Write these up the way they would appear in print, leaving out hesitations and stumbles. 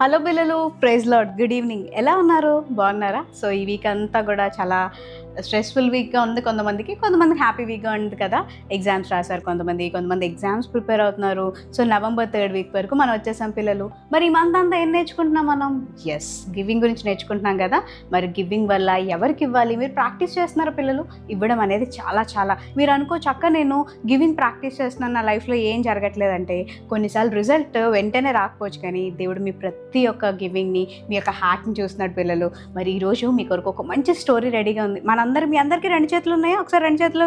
Hello పిల్లలు, praise lord. Good evening. ఎలా ఉన్నారు? బాగున్నారా? సో ఈ వీక్ అంతా కూడా చాలా స్ట్రెస్ఫుల్ వీక్గా ఉంది కొంతమందికి హ్యాపీ వీక్గా ఉంది కదా. ఎగ్జామ్స్ రాశారు కొంతమంది ఎగ్జామ్స్ ప్రిపేర్ అవుతున్నారు. సో నవంబర్ 3rd వీక్ వరకు మనం వచ్చేసాం పిల్లలు. మరి ఈ మంత్ అంతా ఏం నేర్చుకుంటున్నాం మనం? ఎస్, గివింగ్ గురించి నేర్చుకుంటున్నాం కదా. మరి గివింగ్ వల్ల ఎవరికి ఇవ్వాలి? మీరు ప్రాక్టీస్ చేస్తున్నారు పిల్లలు. ఇవ్వడం అనేది చాలా మీరు అనుకోవచ్చు, అక్క నేను గివింగ్ ప్రాక్టీస్ చేస్తున్నాను, నా లైఫ్లో ఏం జరగట్లేదంటే కొన్నిసార్లు రిజల్ట్ వెంటనే రాకపోవచ్చు, కానీ దేవుడు మీ ప్రతి ఒక్క గివింగ్ని, మీ యొక్క హార్ట్ని చూస్తున్నాడు పిల్లలు. మరి ఈరోజు మీ కొరకు ఒక మంచి స్టోరీ రెడీగా ఉంది. మీ అందరికీ 2 చేతులు ఉన్నాయా? ఒకసారి 2 చేతులు,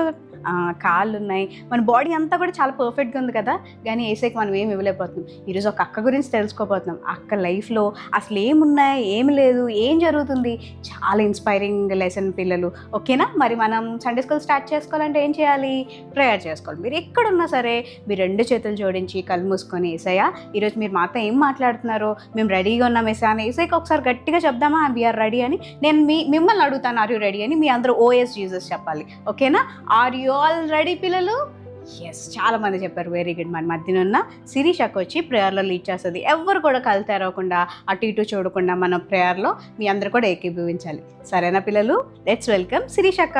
కాళ్ళు ఉన్నాయి, మన బాడీ అంతా కూడా చాలా పర్ఫెక్ట్గా ఉంది కదా. కానీ ఏసైకి మనం ఏమి ఇవ్వలేకపోతున్నాం. ఈరోజు ఒక అక్క గురించి తెలుసుకోబోతున్నాం. అక్క లైఫ్లో అసలు ఏమున్నాయి, ఏమి లేదు, ఏం జరుగుతుంది, చాలా ఇన్స్పైరింగ్ లెసన్ పిల్లలు. ఓకేనా? మరి మనం సండే స్కూల్ స్టార్ట్ చేసుకోవాలంటే ఏం చేయాలి? ప్రేయర్ చేసుకోవాలి. మీరు ఎక్కడున్నా సరే మీరు 2 చేతులు జోడించి కళ్ళు మూసుకొని, ఏసయ్యా ఈరోజు మీరు మాతో ఏం మాట్లాడుతున్నారో మేము రెడీగా ఉన్నాం ఏసయ్య అని ఏసైకి ఒకసారి గట్టిగా చెప్దామా? వీఆర్ రెడీ అని. నేను మిమ్మల్ని అడుగుతాను, ఆర్ యూ రెడీ అని. మీ అందరూ ఓఎస్ జీసస్ చెప్పాలి. ఓకేనా? ఆర్ యూ ఆల్ రెడీ పిల్లలు? ఎస్, చాలా మంది చెప్పారు. Very good. మన మధ్యన ఉన్న శిరీష్ అక్క వచ్చి ప్రేయర్లో లీడ్ చేస్తుంది. ఎవరు కూడా కళ్ళు తెరవకుండా, అటు ఇటు చూడకుండా మన ప్రేయర్లో మీ అందరూ కూడా ఏకీభవించాలి. సరేనా పిల్లలు? లెట్స్ వెల్కమ్ శిరీష్ అక్క.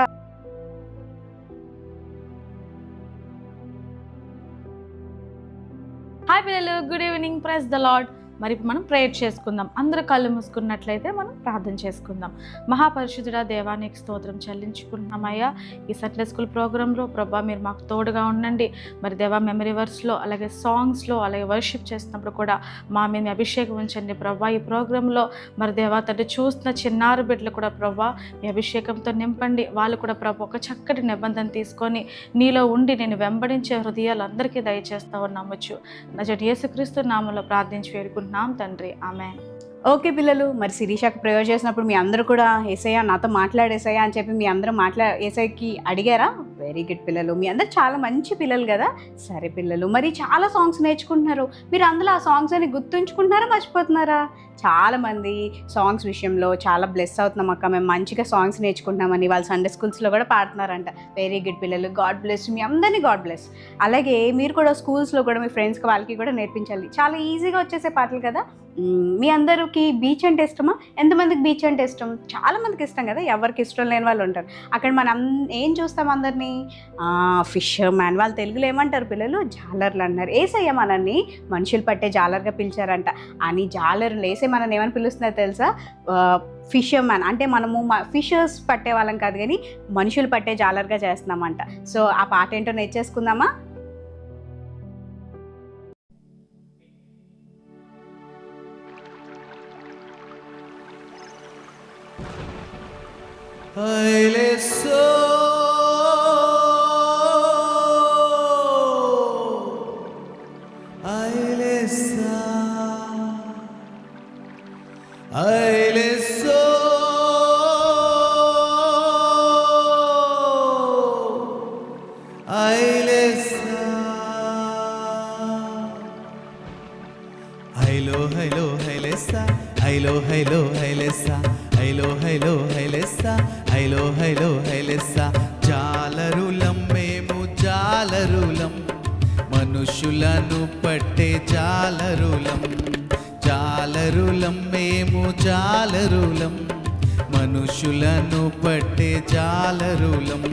హాయ్ పిల్లలు, good evening. Praise the Lord. మరి మనం ప్రేయర్ చేసుకుందాం. అందరూ కళ్ళు మూసుకున్నట్లయితే మనం ప్రార్థన చేసుకుందాం. మహాపరిశుద్ధుడా దేవానికి స్తోత్రం చెల్లించుకుంటున్నామయ్యా. ఈ సండే స్కూల్ ప్రోగ్రాంలో ప్రభా మీరు మాకు తోడుగా ఉండండి. మరి దేవా మెమరీ వర్స్లో, అలాగే సాంగ్స్లో, అలాగే వర్షిప్ చేస్తున్నప్పుడు కూడా మా మీద మీ అభిషేకం ఉంచండి ప్రభా. ఈ ప్రోగ్రాంలో మరి దేవా తండ్రి చూస్తున్న చిన్నారి బిడ్డలు కూడా ప్రభా మీ అభిషేకంతో నింపండి. వాళ్ళు కూడా ప్రభా ఒక చక్కటి నిబంధన తీసుకొని నీలో ఉండి నేను వెంబడించే హృదయాలు అందరికీ దయచేస్తామని నమ్మొచ్చు. నజరేయుడైన యేసుక్రీస్తు నామములో ప్రార్థించి వేడుకుంటున్నాం తండ్రి, ఆమేన్. ఓకే పిల్లలు, మరి శిరీషకు ప్రేయర్ చేసినప్పుడు మీ అందరూ కూడా ఏసయ్య నాతో మాట్లాడేసయ్యా అని చెప్పి మీ అందరూ ఏసైకి అడిగారా? వెరీ గుడ్ పిల్లలు, మీ అందరు చాలా మంచి పిల్లలు కదా. సరే పిల్లలు, మరి చాలా సాంగ్స్ నేర్చుకుంటున్నారు. మీరు అందులో ఆ సాంగ్స్ అని గుర్తుంచుకుంటున్నారా, మర్చిపోతున్నారా? చాలామంది సాంగ్స్ విషయంలో చాలా బ్లెస్ అవుతున్నాం అక్క, మేము మంచిగా సాంగ్స్ నేర్చుకుంటున్నామని వాళ్ళు సండే స్కూల్స్లో కూడా పాడుతున్నారంట. వెరీ గుడ్ పిల్లలు, గాడ్ బ్లెస్. మీ అందరినీ గాడ్ బ్లెస్. అలాగే మీరు కూడా స్కూల్స్లో కూడా మీ ఫ్రెండ్స్కి వాళ్ళకి కూడా నేర్పించాలి. చాలా ఈజీగా వచ్చేసే పాటలు కదా. మీ అందరికి బీచ్ అంటే ఇష్టమా? ఎంతమందికి బీచ్ అంటే ఇష్టం? చాలా మందికి ఇష్టం కదా. ఎవరికి ఇష్టం లేని వాళ్ళు ఉంటారు. అక్కడ మనం ఏం చూస్తాం? అందరినీ ఫిషర్ మ్యాన్, వాళ్ళు తెలుగులో ఏమంటారు పిల్లలు? జాలర్లు అన్నారు. ఏసయ్య మనల్ని మనుషులు పట్టే జాలర్గా పిలిచారంట. అని జాలర్లు వేసే మనల్ని ఏమని పిలుస్తున్నారు తెలుసా? Fissure man. అంటే మనము ఫిషర్స్ పట్టే వాళ్ళం కాదు, కానీ మనుషులు పట్టే జాలర్గా చేస్తున్నామంట. సో ఆ పాట ఏంటో నేర్చేసుకుందామా? జాలరులం మేము జాలరులం, మనుషులను పట్టే జాలరులం. జాలరులం మేము జాలరులం, మనుషులను పట్టే జాలరులం.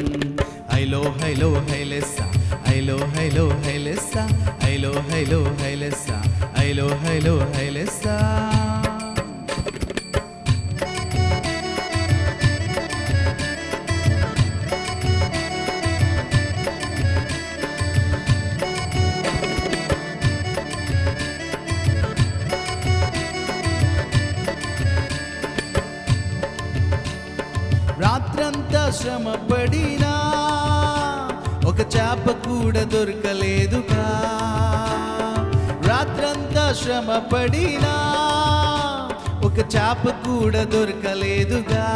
హైలో హైలో హైలెస్సా, హైలో హైలో హైలెస్సా, హైలో హైలో హైలెస్సా, హైలో హైలో హైలెస్సా. రాత్రంతా శ్రమ పడినా ఒక చేప కూడా దొరకలేదుగా. రాత్రంతా శ్రమ పడినా ఒక చేప కూడా దొరకలేదుగా.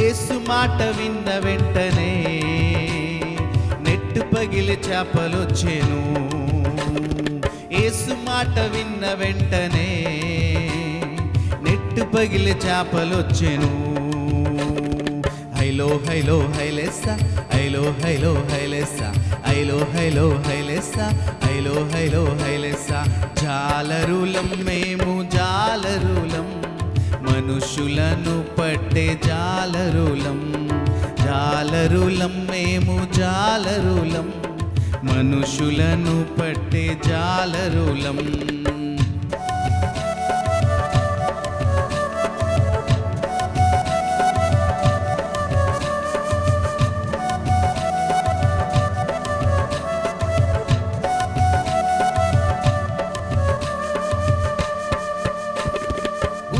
యేసు మాట విన్న వెంటనే నెట్టు పగిలి చేపలొచ్చెను. యేసు మాట విన్న వెంటనే నెట్టు పగిలి చేపలొచ్చెను. హైలో హైలో హైలెస్సా, హైలో హైలో హైలెస్సా, హైలో హైలో హైలెస్సా, హైలో హైలో హైలెస్సా. జాలరులం మేము మనుషులను పట్టే జాలరులం, జాలరులం మేము జాలరులం, మనుషులను పట్టే జాలరులం.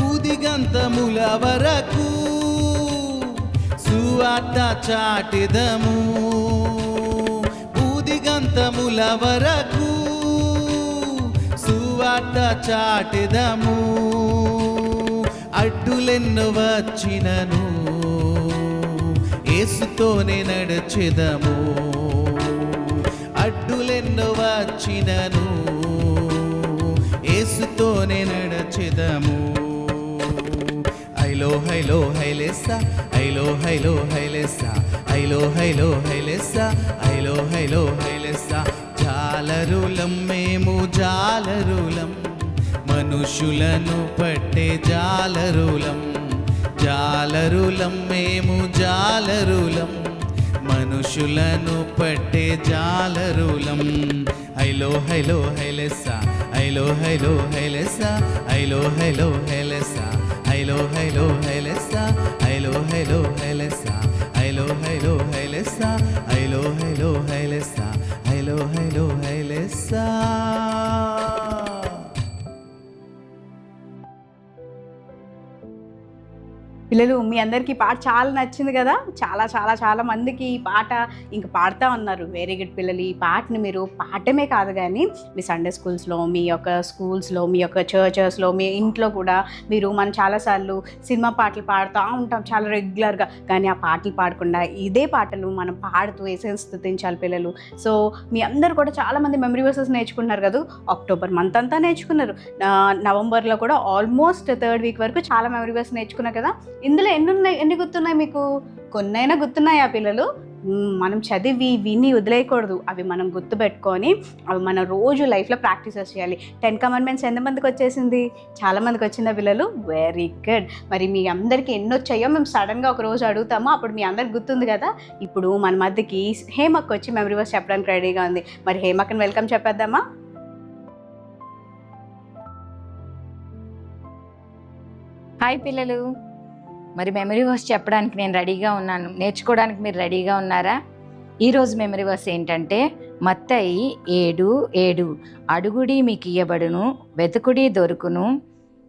ఊదిగంతముల వరకు సువార్త చాటిదము, ఊదిగంతముల వరకు సువార్త చాటిదము. అడ్డులెన్నో వచ్చినను యేసుతోనే నడిచెదము, అడ్డులెన్నో వచ్చినను యేసుతోనే నడిచెదము. హైలో హైలో హైలేసా, హైలో హైలో హైలేసా, హైలో హైలో హైలేసా, హైలో హైలో హైలేసా. జాలరులం మేము జాలరులం, మనుషులను పట్టే జాలరులం, జాలరులం మేము జాలరులం, మనుషులను పట్టే జాలరులం. హైలో హైలో హైలేసా, హైలో హైలో హైలేసా, హైలో హైలో హైలేసా, హైలో హైలో హైలేసా, హైలో హైలో హైలేసా, హైలో హైలో హైలేసా, హైలో హైలో హైలేసా, హైలో హైలో హైలేసా. పిల్లలు, మీ అందరికీ ఈ పాట చాలా నచ్చింది కదా. చాలా చాలా చాలా మందికి ఈ పాట ఇంక పాడుతూ ఉన్నారు. వెరీ గుడ్ పిల్లలు. ఈ పాటని మీరు పాడటమే కాదు కానీ మీ సండే స్కూల్స్లో, మీ యొక్క స్కూల్స్లో, మీ యొక్క చర్చెస్లో, మీ ఇంట్లో కూడా మీరు మనం చాలాసార్లు సినిమా పాటలు పాడుతూ ఉంటాం చాలా రెగ్యులర్గా. కానీ ఆ పాటలు పాడకుండా ఇదే పాటలు మనం పాడుతూ వేసేసి స్తుతించాలి పిల్లలు. సో మీ అందరు కూడా చాలామంది మెమరీ వర్సెస్ నేర్చుకున్నారు కదా. అక్టోబర్ మంత్ అంతా నేర్చుకున్నారు. నవంబర్లో కూడా ఆల్మోస్ట్ 3rd వీక్ వరకు చాలా మెమరీ వర్స్ నేర్చుకున్నారు కదా. ఇందులో ఎన్ని గుర్తున్నాయి మీకు? కొన్నైనా గుర్తున్నాయా పిల్లలు? మనం చదివి విని వదిలేయకూడదు. అవి మనం గుర్తుపెట్టుకొని అవి మనం రోజు లైఫ్లో ప్రాక్టీసెస్ చేయాలి. 10 కమాండ్మెంట్స్ ఎంతమందికి వచ్చేసింది? చాలామందికి వచ్చిందా పిల్లలు? Very good. మరి మీ అందరికీ ఎన్ని వచ్చాయో మేము సడన్గా ఒక రోజు అడుగుతాము, అప్పుడు మీ అందరికి గుర్తుంది కదా. ఇప్పుడు మన మధ్యకి హేమక్క వచ్చి మెమరీ వర్స్ చెప్పడానికి రెడీగా ఉంది. మరి హేమక్కని వెల్కమ్ చెప్పేద్దామా? హాయ్ పిల్లలు, మరి మెమరీ వర్స్ చెప్పడానికి నేను రెడీగా ఉన్నాను. నేర్చుకోవడానికి మీరు రెడీగా ఉన్నారా? ఈరోజు మెమరీ వర్స్ ఏంటంటే మత్తయి 7:7. అడుగుడి మీకు ఇయ్యబడును, వెతుకుడి దొరుకును,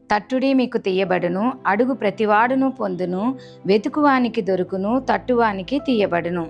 తట్టుడి మీకు తీయబడును, అడుగు ప్రతివాడును పొందును, వెతుకువానికి దొరుకును, తట్టువానికి తీయబడును.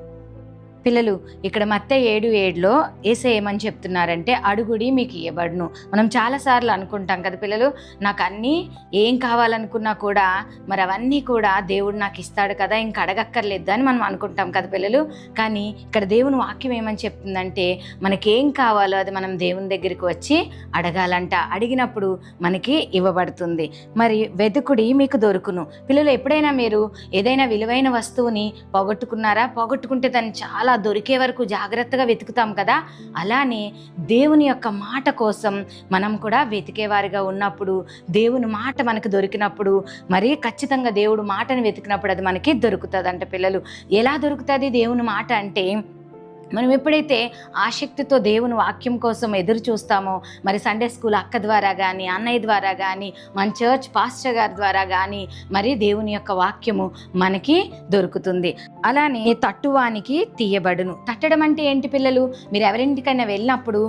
పిల్లలు, ఇక్కడ మత్తయి 7:7లో యేసయ్య ఏమని చెప్తున్నారంటే అడుగుడి మీకు ఇయ్యబడును. మనం చాలాసార్లు అనుకుంటాం కదా పిల్లలు, నాకు అన్నీ ఏం కావాలనుకున్నా కూడా మరి అవన్నీ కూడా దేవుడు నాకు ఇస్తాడు కదా, ఇంక అడగక్కర్లేదు అని మనం అనుకుంటాం కదా పిల్లలు. కానీ ఇక్కడ దేవుని వాక్యం ఏమని చెప్తుందంటే మనకేం కావాలో అది మనం దేవుని దగ్గరికి వచ్చి అడగాలంట. అడిగినప్పుడు మనకి ఇవ్వబడుతుంది. మరి వెతుకుడి మీకు దొరుకును. పిల్లలు, ఎప్పుడైనా మీరు ఏదైనా విలువైన వస్తువుని పోగొట్టుకున్నారా? పోగొట్టుకుంటే దాన్ని చాలా దొరికే వరకు జాగ్రత్తగా వెతుకుతాం కదా. అలానే దేవుని యొక్క మాట కోసం మనం కూడా వెతికేవారిగా ఉన్నప్పుడు, దేవుని మాట మనకు దొరికినప్పుడు, మరి ఖచ్చితంగా దేవుడు మాటను వెతికినప్పుడు అది మనకి దొరుకుతుందంట పిల్లలు. ఎలా దొరుకుతుంది దేవుని మాట అంటే, మనం ఎప్పుడైతే ఆసక్తితో దేవుని వాక్యం కోసం ఎదురు చూస్తామో, మరి సండే స్కూల్ అక్క ద్వారా కానీ, అన్నయ్య ద్వారా కానీ, మన చర్చ్ పాస్టర్ గారి ద్వారా కానీ మరి దేవుని యొక్క వాక్యము మనకి దొరుకుతుంది. అలానే తట్టువానికి తీయబడును. తట్టడం అంటే ఏంటి పిల్లలు? మీరు ఎవరింటికైనా వెళ్ళినప్పుడు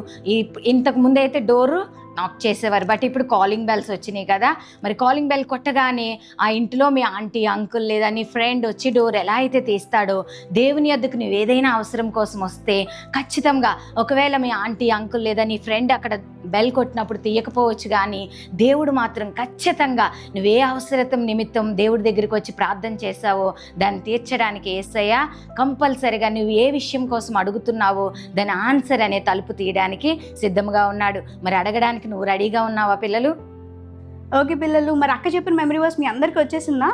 ఇంతకు ముందైతే డోరు నాక్ చేసేవారు, బట్ ఇప్పుడు కాలింగ్ బెల్స్ వచ్చినాయి కదా. మరి కాలింగ్ బెల్ కొట్టగానే ఆ ఇంట్లో మీ ఆంటీ, అంకుల్ లేదా నీ ఫ్రెండ్ వచ్చి డోర్ ఎలా అయితే తీస్తాడో, దేవుని యొద్దకు నువ్వు ఏదైనా అవసరం కోసం వస్తే ఖచ్చితంగా ఒకవేళ మీ ఆంటీ, అంకుల్ లేదా నీ ఫ్రెండ్ అక్కడ బెల్ కొట్టినప్పుడు తీయకపోవచ్చు, కానీ దేవుడు మాత్రం ఖచ్చితంగా నువ్వే అవసరతం నిమిత్తం దేవుడి దగ్గరికి వచ్చి ప్రార్థన చేసావో దాన్ని తీర్చడానికి యేసయ్య కంపల్సరిగా నువ్వు ఏ విషయం కోసం అడుగుతున్నావో దాని ఆన్సర్ అనే తలుపు తీయడానికి సిద్ధంగా ఉన్నాడు. మరి అడగడానికి నువ్వు రెడీగా ఉన్నావా పిల్లలు? ఓకే పిల్లలు, మరి అక్క చెప్పిన మెమరీ వర్స్ మీ అందరికీ వచ్చేసిందా?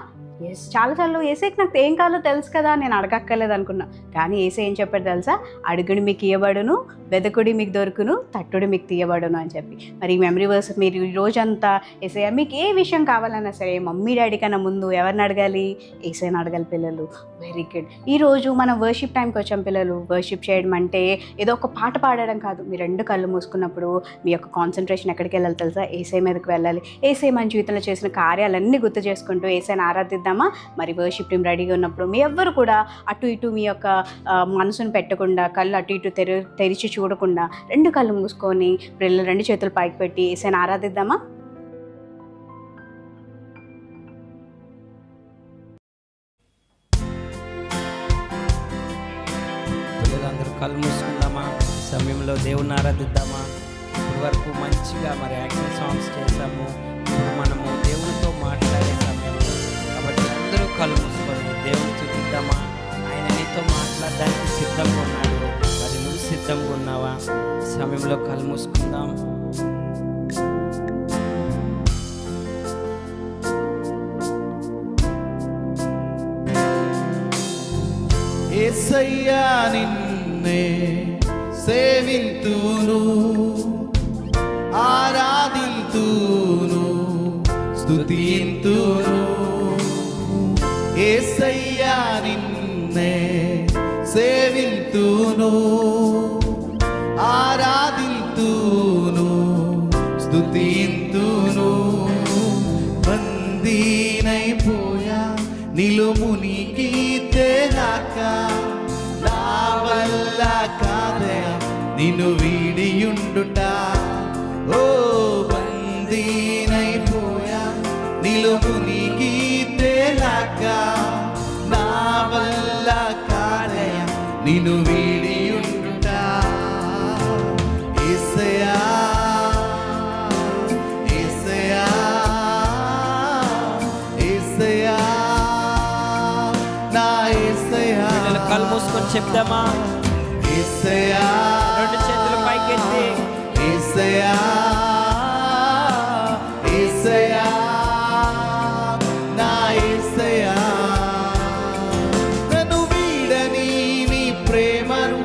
ఎస్, చాలాసార్లు ఏసైకి నాకు ఏం కావాలో తెలుసు కదా, నేను అడగక్కర్లేదు అనుకున్నా. కానీ ఏసై ఏం చెప్పాడు తెలుసా? అడుగుడి మీకు ఇవ్వబడును, వెదకుడి మీకు దొరుకును, తట్టుడి మీకు తీయబడును అని చెప్పి. మరి ఈ మెమరీ వర్స్ మీరు ఈ రోజంతా ఏసయ్య మీకు ఏ విషయం కావాలన్నా సరే మమ్మీ డాడీ కన్నా ముందు ఎవరిని అడగాలి? ఏసైని అడగాలి పిల్లలు. Very good. ఈరోజు మనం వర్షిప్ టైంకి వచ్చాం పిల్లలు. వర్షిప్ చేయడం అంటే ఏదో ఒక పాట పాడడం కాదు. మీ రెండు కళ్ళు మూసుకున్నప్పుడు మీ యొక్క కాన్సన్ట్రేషన్ ఎక్కడికి వెళ్ళాలి తెలుసా? ఏసై మీదకి వెళ్ళాలి. ఏసై మన జీవితంలో చేసిన కార్యాలన్నీ గుర్తు చేసుకుంటూ ఏసైని ఆరాధిద్దామా? మరి వర్షిప్ టీం రెడీగా ఉన్నప్పుడు మీ ఎవ్వరు కూడా అటు ఇటు మీ యొక్క మనసును పెట్టకుండా, కళ్ళు అటు ఇటు తెరిచి చూడకుండా రెండు కళ్ళు మూసుకొని పిల్లలు రెండు చేతులు పైకి పెట్టి ఏసైని ఆరాధిద్దామా? పిల్లలందరూ కళ్ళు మూసుకుందామా? ఈ సమయంలో దేవుణ్ణి ఆరాధిద్దామా? ఇప్పటి వరకు మంచిగా మరి యాక్షన్ సాంగ్స్ చేసాము. ఇప్పుడు మనము దేవునితో మాట్లాడే సమయం కాబట్టి అందరూ కళ్ళు మూసుకొని దేవుని చూపిద్దామా? ఆయన నీతో మాట్లాడడానికి సిద్ధంగా ఉన్నాడు. మరి నువ్వు సిద్ధంగా ఉన్నావా? ఈ సమయంలో కళ్ళు మూసుకుందాం. యేసయ్యా నిన్నే సేవింతును, ఆరాధింతును, స్తుతింతును. యేసయ్యా నిన్నే సేవింతును, ఆరాధింతును, స్తుతింతును. బందీనైపోయా నిలుమునికి తేలాక, నా వల్ల కాదయా నిన్ను వీడియుండుట. ఓ బందీనైపోయా నిలుమునికి తేలాక, నా వల్ల కాదయా నిన్ను వీడియుండుట. యేసయ్యా యేసయ్యా యేసయ్యా నా యేసయ్యా. పిల్లలు కళ్ళు మూసుకొని చెప్దామా? యేసయ్యా రెండు చేతులు పైకెత్తి యేసయ్యా యేసయ్యా నా యేసయ్యా. నన్ను వీడని నీ ప్రేమను,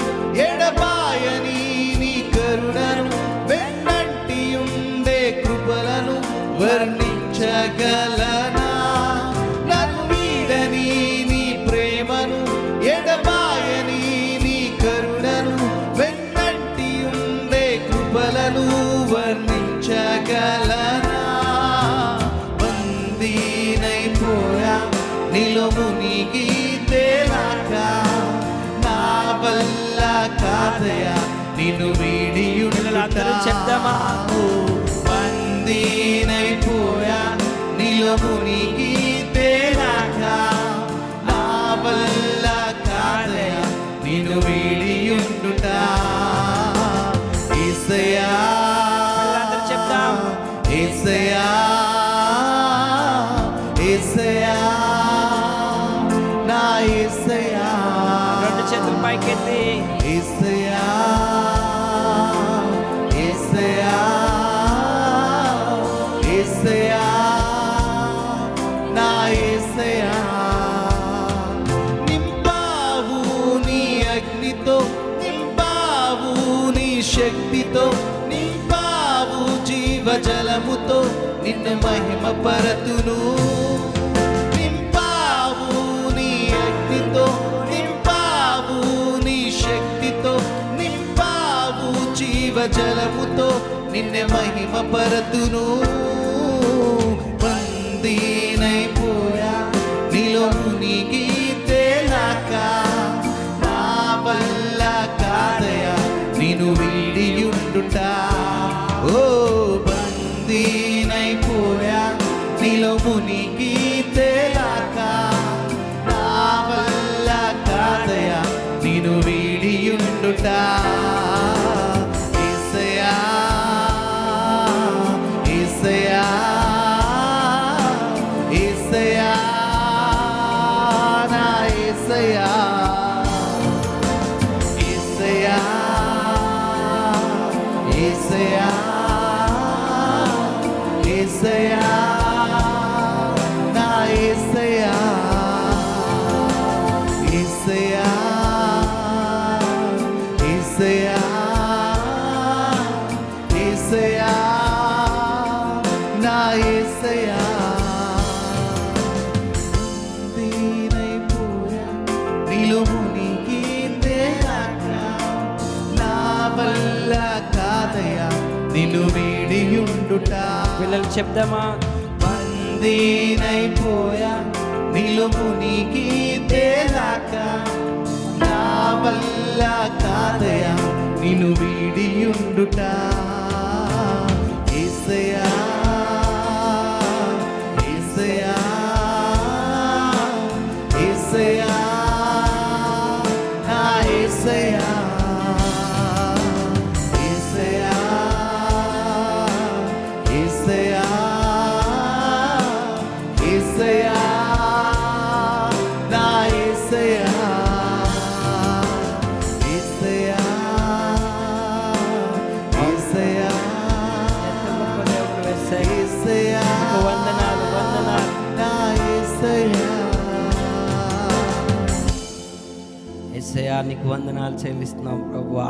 ఎడబాయని నీ కరుణను, వెన్నంటి ఉండే కృపలను వర్ణించగలనా? నన్ను వీడని నీ ప్రేమను, ఎడబాయని నీ కరుణను, వెన్నంటి ఉండే కృపలను వర్ణించగలనా? బందీనైపోయా నిలుమునికి తేలాక, నా వల్ల కాదయా నిన్ను పిల్లలందరూ చెప్దామా? వీడియుండుట. బందీనైపోయా నిలుమునికి తేలాక, నా వల్ల కాదయా నిన్ను వీడియుండుట. యేసయ్యా పిల్లలందరూ చెప్దాం. యేసయ్యా యేసయ్యా నా యేసయ్యా. రెండు చేతులు పైకెత్తి యేసయ్యా యేసయ్యా యేసయ్యా నా యేసయ్యా. నింపావు నీ అగ్నితో, నింపావు నీ శక్తితో, నింపావు జీవజలముతో, నిన్ను మహిమ పరతును. నింపావు నీ అగ్నితో, నింపావు నీ శక్తితో, నింపావు జీవజలముతో, నిన్ను మహిమ పరతును. బందీనైపోయా నిలుమునికి తేలాక, నా వల్ల కాదయా నిన్ను వీడియుండుట. ఓ బందీనైపోయా నిలుమునికి తేలాక, నా వల్ల కాదయా నిన్ను వీడియుండుట. యేసయ్యా యేసయ్యా యేసయ్యా నా యేసయ్యా. యేసయ్యా యేసయ్యా యేసయ్యా నా ఉండుట. పిల్లలు చెప్దామా? బందీనైపోయా నిలుపునికి తేలాక, నా వల్ల కాదయా నిన్ను వీడియుండుట. యేసయ్యా యేసయ్యా యేసయ్యా నా యేసయ్యా యేసయ్యా యేసయ్యా యేసయ్యా నా యేసయ్యా యేసయ్యా యేసయ్యా ఎంత గొప్ప దేవుడు యేసయ్య. యేసయ్యా నీకు వందనాలు వందనాలు. నా యేసయ్యా. యేసయ్యా నీకు వందనాలు చెల్లిస్తున్నాం ప్రభువా.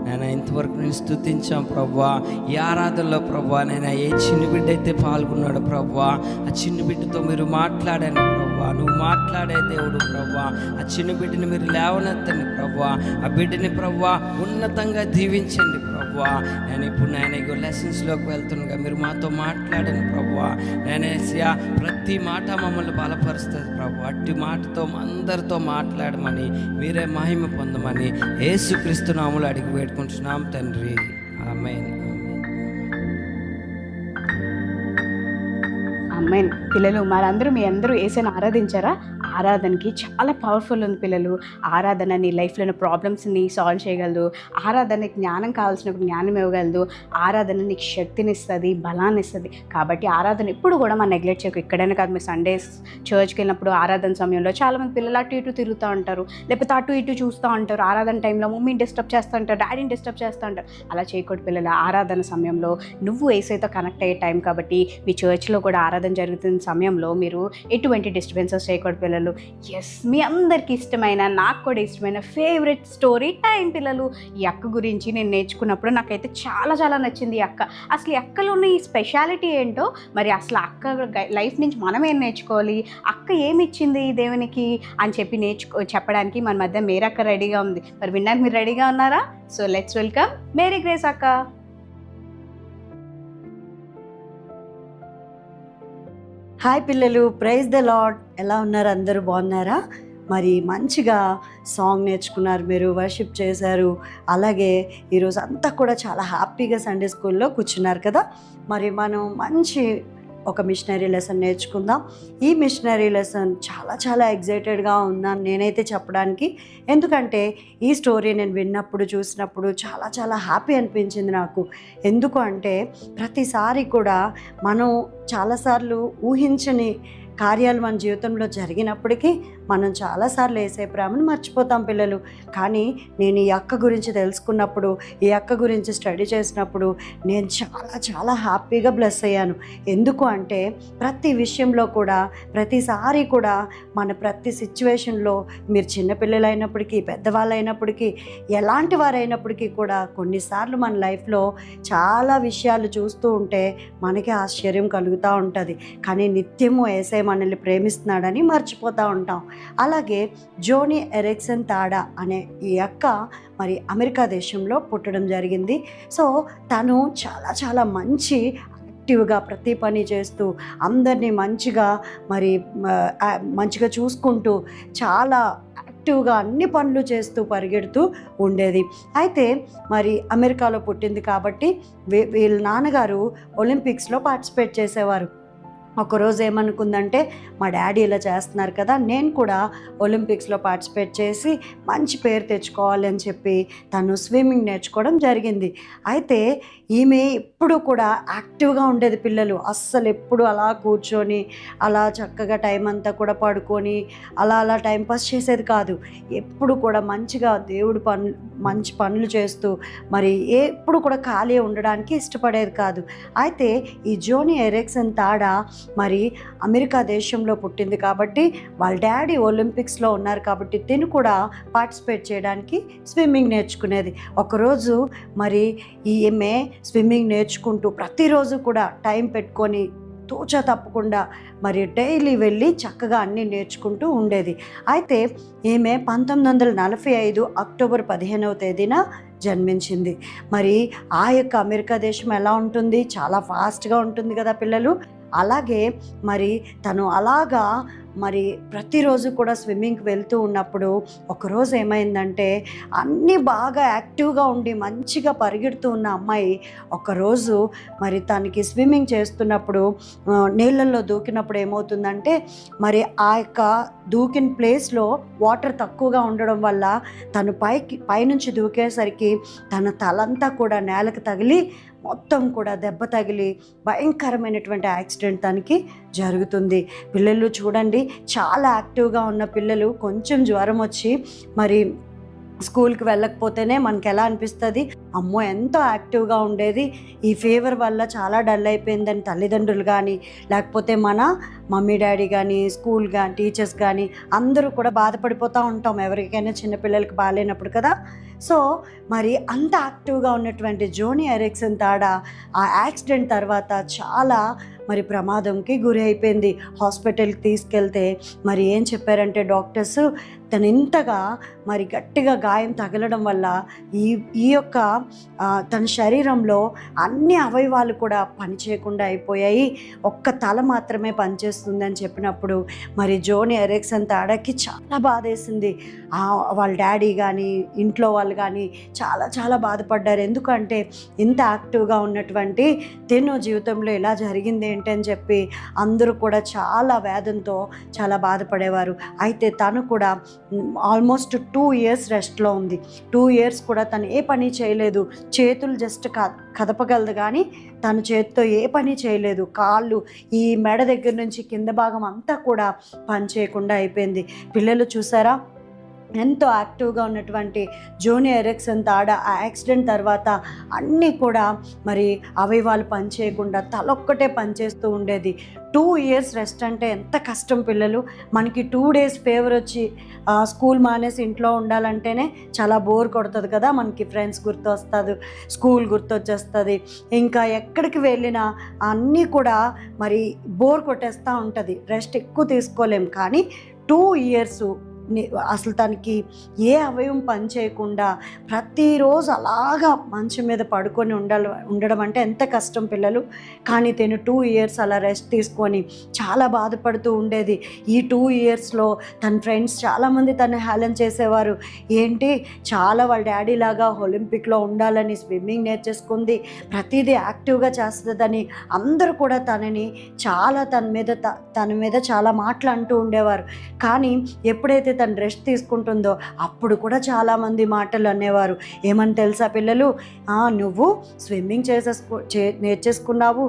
నేను ఇంతవరకు నేను స్తుతించాం ప్రభువా. ఈ ఆరాధనలో ప్రభువా నేను ఏ చిన్న బిడ్డ అయితే పాల్గొన్నాడు ప్రభువా, ఆ చిన్న బిడ్డతో మీరు మాట్లాడాను ప్రభువా. నువ్వు మాట్లాడే దేవుడు ప్రభువా. ఆ చిన్న బిడ్డని మీరు లేవనెత్తండి ప్రభువా. ఆ బిడ్డని ప్రభువా ఉన్నతంగా దీవించండి ప్రభువా. నేను ఇప్పుడు నేను లెసన్స్లోకి వెళ్తుండగా మీరు మాతో మాట్లాడండి ప్రభువా. నేను యేసయ్యా ప్రతి మాట మమ్మల్ని బలపరుస్తుంది ప్రభు. అట్టి మాటతో అందరితో మాట్లాడమని, మీరే మహిమ పొందమని యేసుక్రీస్తు నామములో అడిగి వేడుకుంటున్నాం తండ్రి. ఆమేన్. అమ్మాయి పిల్లలు మరందరూ మీ అందరూ యేసుని ఆరాధించారా? ఆరాధనకి చాలా పవర్ఫుల్ ఉంది పిల్లలు. ఆరాధన నీ లైఫ్లో ప్రాబ్లమ్స్ని సాల్వ్ చేయగలదు. ఆరాధనకి జ్ఞానం కావాల్సినప్పుడు జ్ఞానం ఇవ్వగలదు. ఆరాధన నీకు శక్తిని ఇస్తుంది, బలాన్ని ఇస్తుంది. కాబట్టి ఆరాధన ఎప్పుడు కూడా మనం నెగ్లెక్ట్ చేయకు. ఎక్కడైనా కాదు, మీరు సండేస్ చర్చ్కి వెళ్ళినప్పుడు ఆరాధన సమయంలో చాలామంది పిల్లలు అటు ఇటు తిరుగుతూ ఉంటారు, లేకపోతే అటు ఇటు చూస్తూ ఉంటారు. ఆరాధన టైంలో మమ్మీని డిస్టర్బ్ చేస్తూ ఉంటారు, డాడీని డిస్టర్బ్ చేస్తూ ఉంటారు. అలా చేయకూడదు పిల్లలు. ఆరాధన సమయంలో నువ్వు యేసయ్యతో కనెక్ట్ అయ్యే టైం కాబట్టి మీ చర్చ్లో కూడా ఆరాధన జరుగుతున్న సమయంలో మీరు ఎటువంటి డిస్టర్బెన్సెస్ చేయకూడదు పిల్లలు. ఎస్, మీ అందరికీ ఇష్టమైన, నాకు కూడా ఇష్టమైన ఫేవరెట్ స్టోరీ టైం పిల్లలు. ఈ అక్క గురించి నేను నేర్చుకున్నప్పుడు నాకైతే చాలా చాలా నచ్చింది ఈ అక్క. అసలు ఈ అక్కలో ఉన్న ఈ స్పెషాలిటీ ఏంటో, మరి అసలు అక్క లైఫ్ నుంచి మనం ఏం నేర్చుకోవాలి, అక్క ఏమి ఇచ్చింది దేవునికి అని చెప్పి చెప్పడానికి మన మధ్య మేరక్క రెడీగా ఉంది. మరి వినడానికి మీరు రెడీగా ఉన్నారా? So let's welcome Mary Grace అక్క. హాయ్ పిల్లలు, ప్రైజ్ ద లార్డ్. ఎలా ఉన్నారు? అందరూ బాగున్నారా? మరి మంచిగా సాంగ్ నేర్చుకున్నారు, మీరు వర్షిప్ చేశారు. అలాగే ఈరోజు అంతా కూడా చాలా హ్యాపీగా సండే స్కూల్లో కూర్చున్నారు కదా. మరి మనం మంచి ఒక మిషనరీ లెసన్ నేర్చుకుందాం. ఈ మిషనరీ లెసన్ చాలా చాలా ఎగ్జైటెడ్గా ఉన్నాను నేనైతే చెప్పడానికి. ఎందుకంటే ఈ స్టోరీ నేను విన్నప్పుడు, చూసినప్పుడు చాలా చాలా హ్యాపీ అనిపించింది నాకు. ఎందుకు అంటే ప్రతిసారి కూడా మనం చాలాసార్లు ఊహించని కార్యాలు మన జీవితంలో జరిగినప్పటికీ మనం చాలాసార్లు యేసయ్య ప్రేమను మర్చిపోతాం పిల్లలు. కానీ నేను ఈ అక్క గురించి తెలుసుకున్నప్పుడు, ఈ అక్క గురించి స్టడీ చేసినప్పుడు నేను చాలా చాలా హ్యాపీగా బ్లెస్ అయ్యాను. ఎందుకు అంటే ప్రతి విషయంలో కూడా, ప్రతిసారి కూడా మన ప్రతి సిచ్యువేషన్లో, మీరు చిన్నపిల్లలు అయినప్పటికీ, పెద్దవాళ్ళు అయినప్పటికీ, ఎలాంటి వారైనప్పటికీ కూడా కొన్నిసార్లు మన లైఫ్లో చాలా విషయాలు చూస్తూ ఉంటే మనకి ఆశ్చర్యం కలుగుతూ ఉంటుంది. కానీ నిత్యము యేసయ్య మనల్ని ప్రేమిస్తున్నాడని మర్చిపోతూ ఉంటాం. అలాగే జోనీ ఎరిక్సన్ తాడా అనే ఈ అక్క మరి అమెరికా దేశంలో పుట్టడం జరిగింది. సో తను చాలా చాలా మంచి యాక్టివ్గా ప్రతి పని చేస్తూ, అందరినీ మంచిగా మంచిగా చూసుకుంటూ, చాలా యాక్టివ్గా అన్ని పనులు చేస్తూ పరిగెడుతూ ఉండేది. అయితే మరి అమెరికాలో పుట్టింది కాబట్టి వీళ్ళ నాన్నగారు ఒలింపిక్స్లో పార్టిసిపేట్ చేసేవారు. ఒకరోజు ఏమనుకుందంటే, మా డాడీ ఇలా చేస్తున్నారు కదా, నేను కూడా ఒలింపిక్స్లో పార్టిసిపేట్ చేసి మంచి పేరు తెచ్చుకోవాలి అని చెప్పి తను స్విమ్మింగ్ నేర్చుకోవడం జరిగింది. అయితే ఈమె ఎప్పుడు కూడా యాక్టివ్గా ఉండేది పిల్లలు. అస్సలు ఎప్పుడు అలా కూర్చొని అలా చక్కగా టైం అంతా కూడా పడుకొని అలా టైంపాస్ చేసేది కాదు. ఎప్పుడు కూడా మంచిగా దేవుడి మంచి పనులు చేస్తూ మరి ఎప్పుడు కూడా ఖాళీ ఉండడానికి ఇష్టపడేది కాదు. అయితే ఈ జోనీ ఎరిక్సన్ తాడా మరి అమెరికా దేశంలో పుట్టింది కాబట్టి, వాళ్ళ డాడీ ఒలింపిక్స్లో ఉన్నారు కాబట్టి తిను కూడా పార్టిసిపేట్ చేయడానికి స్విమ్మింగ్ నేర్చుకునేది. ఒకరోజు మరి ఈమె స్విమ్మింగ్ నేర్చుకుంటూ ప్రతిరోజు కూడా టైం పెట్టుకొని తూచా తప్పకుండా మరి డైలీ వెళ్ళి చక్కగా అన్నీ నేర్చుకుంటూ ఉండేది. అయితే ఈమె 1945 అక్టోబర్ 15వ తేదీన జన్మించింది. మరి ఆ యొక్క అమెరికా దేశం ఎలా ఉంటుంది, చాలా ఫాస్ట్గా ఉంటుంది కదా పిల్లలు. అలాగే మరి తను అలాగా మరి ప్రతిరోజు కూడా స్విమ్మింగ్కి వెళ్తూ ఉన్నప్పుడు ఒకరోజు ఏమైందంటే, అన్నీ బాగా యాక్టివ్గా ఉండి మంచిగా పరిగెడుతూ ఉన్న అమ్మాయి ఒకరోజు మరి తనకి స్విమ్మింగ్ చేస్తున్నప్పుడు నీళ్ళల్లో దూకినప్పుడు ఏమవుతుందంటే, మరి ఆ యొక్క దూకిన ప్లేస్లో వాటర్ తక్కువగా ఉండడం వల్ల తను పైనుంచి దూకేసరికి తన తలంతా కూడా నేలకు తగిలి మొత్తం కూడా దెబ్బ తగిలి భయంకరమైనటువంటి యాక్సిడెంట్ తనకి జరుగుతుంది. పిల్లలు చూడండి, చాలా యాక్టివ్గా ఉన్న పిల్లలు కొంచెం జ్వరం వచ్చి మరి స్కూల్కి వెళ్ళకపోతేనే మనకి ఎలా అనిపిస్తుంది, అమ్మో ఎంతో యాక్టివ్గా ఉండేది, ఈ ఫీవర్ వల్ల చాలా డల్ అయిపోయిందని తల్లిదండ్రులు కానీ లేకపోతే మన మమ్మీ డాడీ కానీ స్కూల్ కానీ టీచర్స్ కానీ అందరూ కూడా బాధపడిపోతూ ఉంటాం ఎవరికైనా చిన్నపిల్లలకి బాగాలేనప్పుడు కదా. సో మరి అంత యాక్టివ్గా ఉన్నటువంటి జోనీ ఎరిక్సన్ తాడా ఆ యాక్సిడెంట్ తర్వాత చాలా మరి ప్రమాదంకి గురి అయిపోయింది. హాస్పిటల్కి తీసుకెళ్తే మరి ఏం చెప్పారంటే డాక్టర్స్, తను ఇంతగా మరి గట్టిగా గాయం తగలడం వల్ల ఈ యొక్క తన శరీరంలో అన్ని అవయవాలు కూడా పనిచేయకుండా అయిపోయాయి, ఒక్క తల మాత్రమే పనిచేస్తుందని చెప్పినప్పుడు మరి జోనీ ఎరిక్సన్ తాడాకి చాలా బాధేసింది. వాళ్ళ డాడీ కానీ ఇంట్లో వాళ్ళు కానీ చాలా చాలా బాధపడ్డారు. ఎందుకంటే ఇంత యాక్టివ్గా ఉన్నటువంటి తిను జీవితంలో ఇలా జరిగింది ఏంటి అని చెప్పి అందరూ కూడా చాలా వేదంతో చాలా బాధపడేవారు. అయితే తను కూడా ఆల్మోస్ట్ 2 years రెస్ట్లో ఉంది. 2 years కూడా తను ఏ పని చేయలేదు. చేతులు జస్ట్ కదపగలదు కానీ తన చేతితో ఏ పని చేయలేదు. కాళ్ళు ఈ మెడ దగ్గర నుంచి కింద భాగం అంతా కూడా పని చేయకుండా అయిపోయింది. పిల్లలు చూసారా, ఎంతో యాక్టివ్గా ఉన్నటువంటి జోనీ ఎరిక్సన్ తాడా ఆ యాక్సిడెంట్ తర్వాత అన్నీ కూడా మరి అవయవాలు పనిచేయకుండా తలొక్కటే పనిచేస్తూ ఉండేది. 2 years రెస్ట్ అంటే ఎంత కష్టం పిల్లలు. మనకి 2 days ఫీవర్ వచ్చి స్కూల్ మానేసి ఇంట్లో ఉండాలంటేనే చాలా బోర్ కొడుతుంది కదా. మనకి ఫ్రెండ్స్ గుర్తొస్తుంది, స్కూల్ గుర్తొచ్చేస్తుంది, ఇంకా ఎక్కడికి వెళ్ళినా అన్నీ కూడా మరి బోర్ కొట్టేస్తూ ఉంటుంది. రెస్ట్ ఎక్కువ తీసుకోలేం. కానీ 2 years అసలు తనకి ఏ అవయవం పని చేయకుండా ప్రతిరోజు అలాగా మంచం మీద పడుకొని ఉండడం అంటే ఎంత కష్టం పిల్లలు. కానీ తను 2 years అలా రెస్ట్ తీసుకొని చాలా బాధపడుతూ ఉండేది. ఈ 2 yearsలో తన ఫ్రెండ్స్ చాలామంది తను హేళన చేసేవారు. ఏంటి, చాలా వాళ్ళ డాడీ లాగా ఒలింపిక్లో ఉండాలని స్విమ్మింగ్ నేర్చేసుకుంది, ప్రతిదీ యాక్టివ్గా చేస్తుందని అందరూ కూడా తనని చాలా తన మీద చాలా మాటలు అంటూ ఉండేవారు. కానీ ఎప్పుడైతే తను రెస్ట్ తీసుకుంటుందో అప్పుడు కూడా చాలామంది మాటలు అనేవారు. ఏమని తెలుసా పిల్లలు, నువ్వు స్విమ్మింగ్ నేర్చేసుకున్నావు,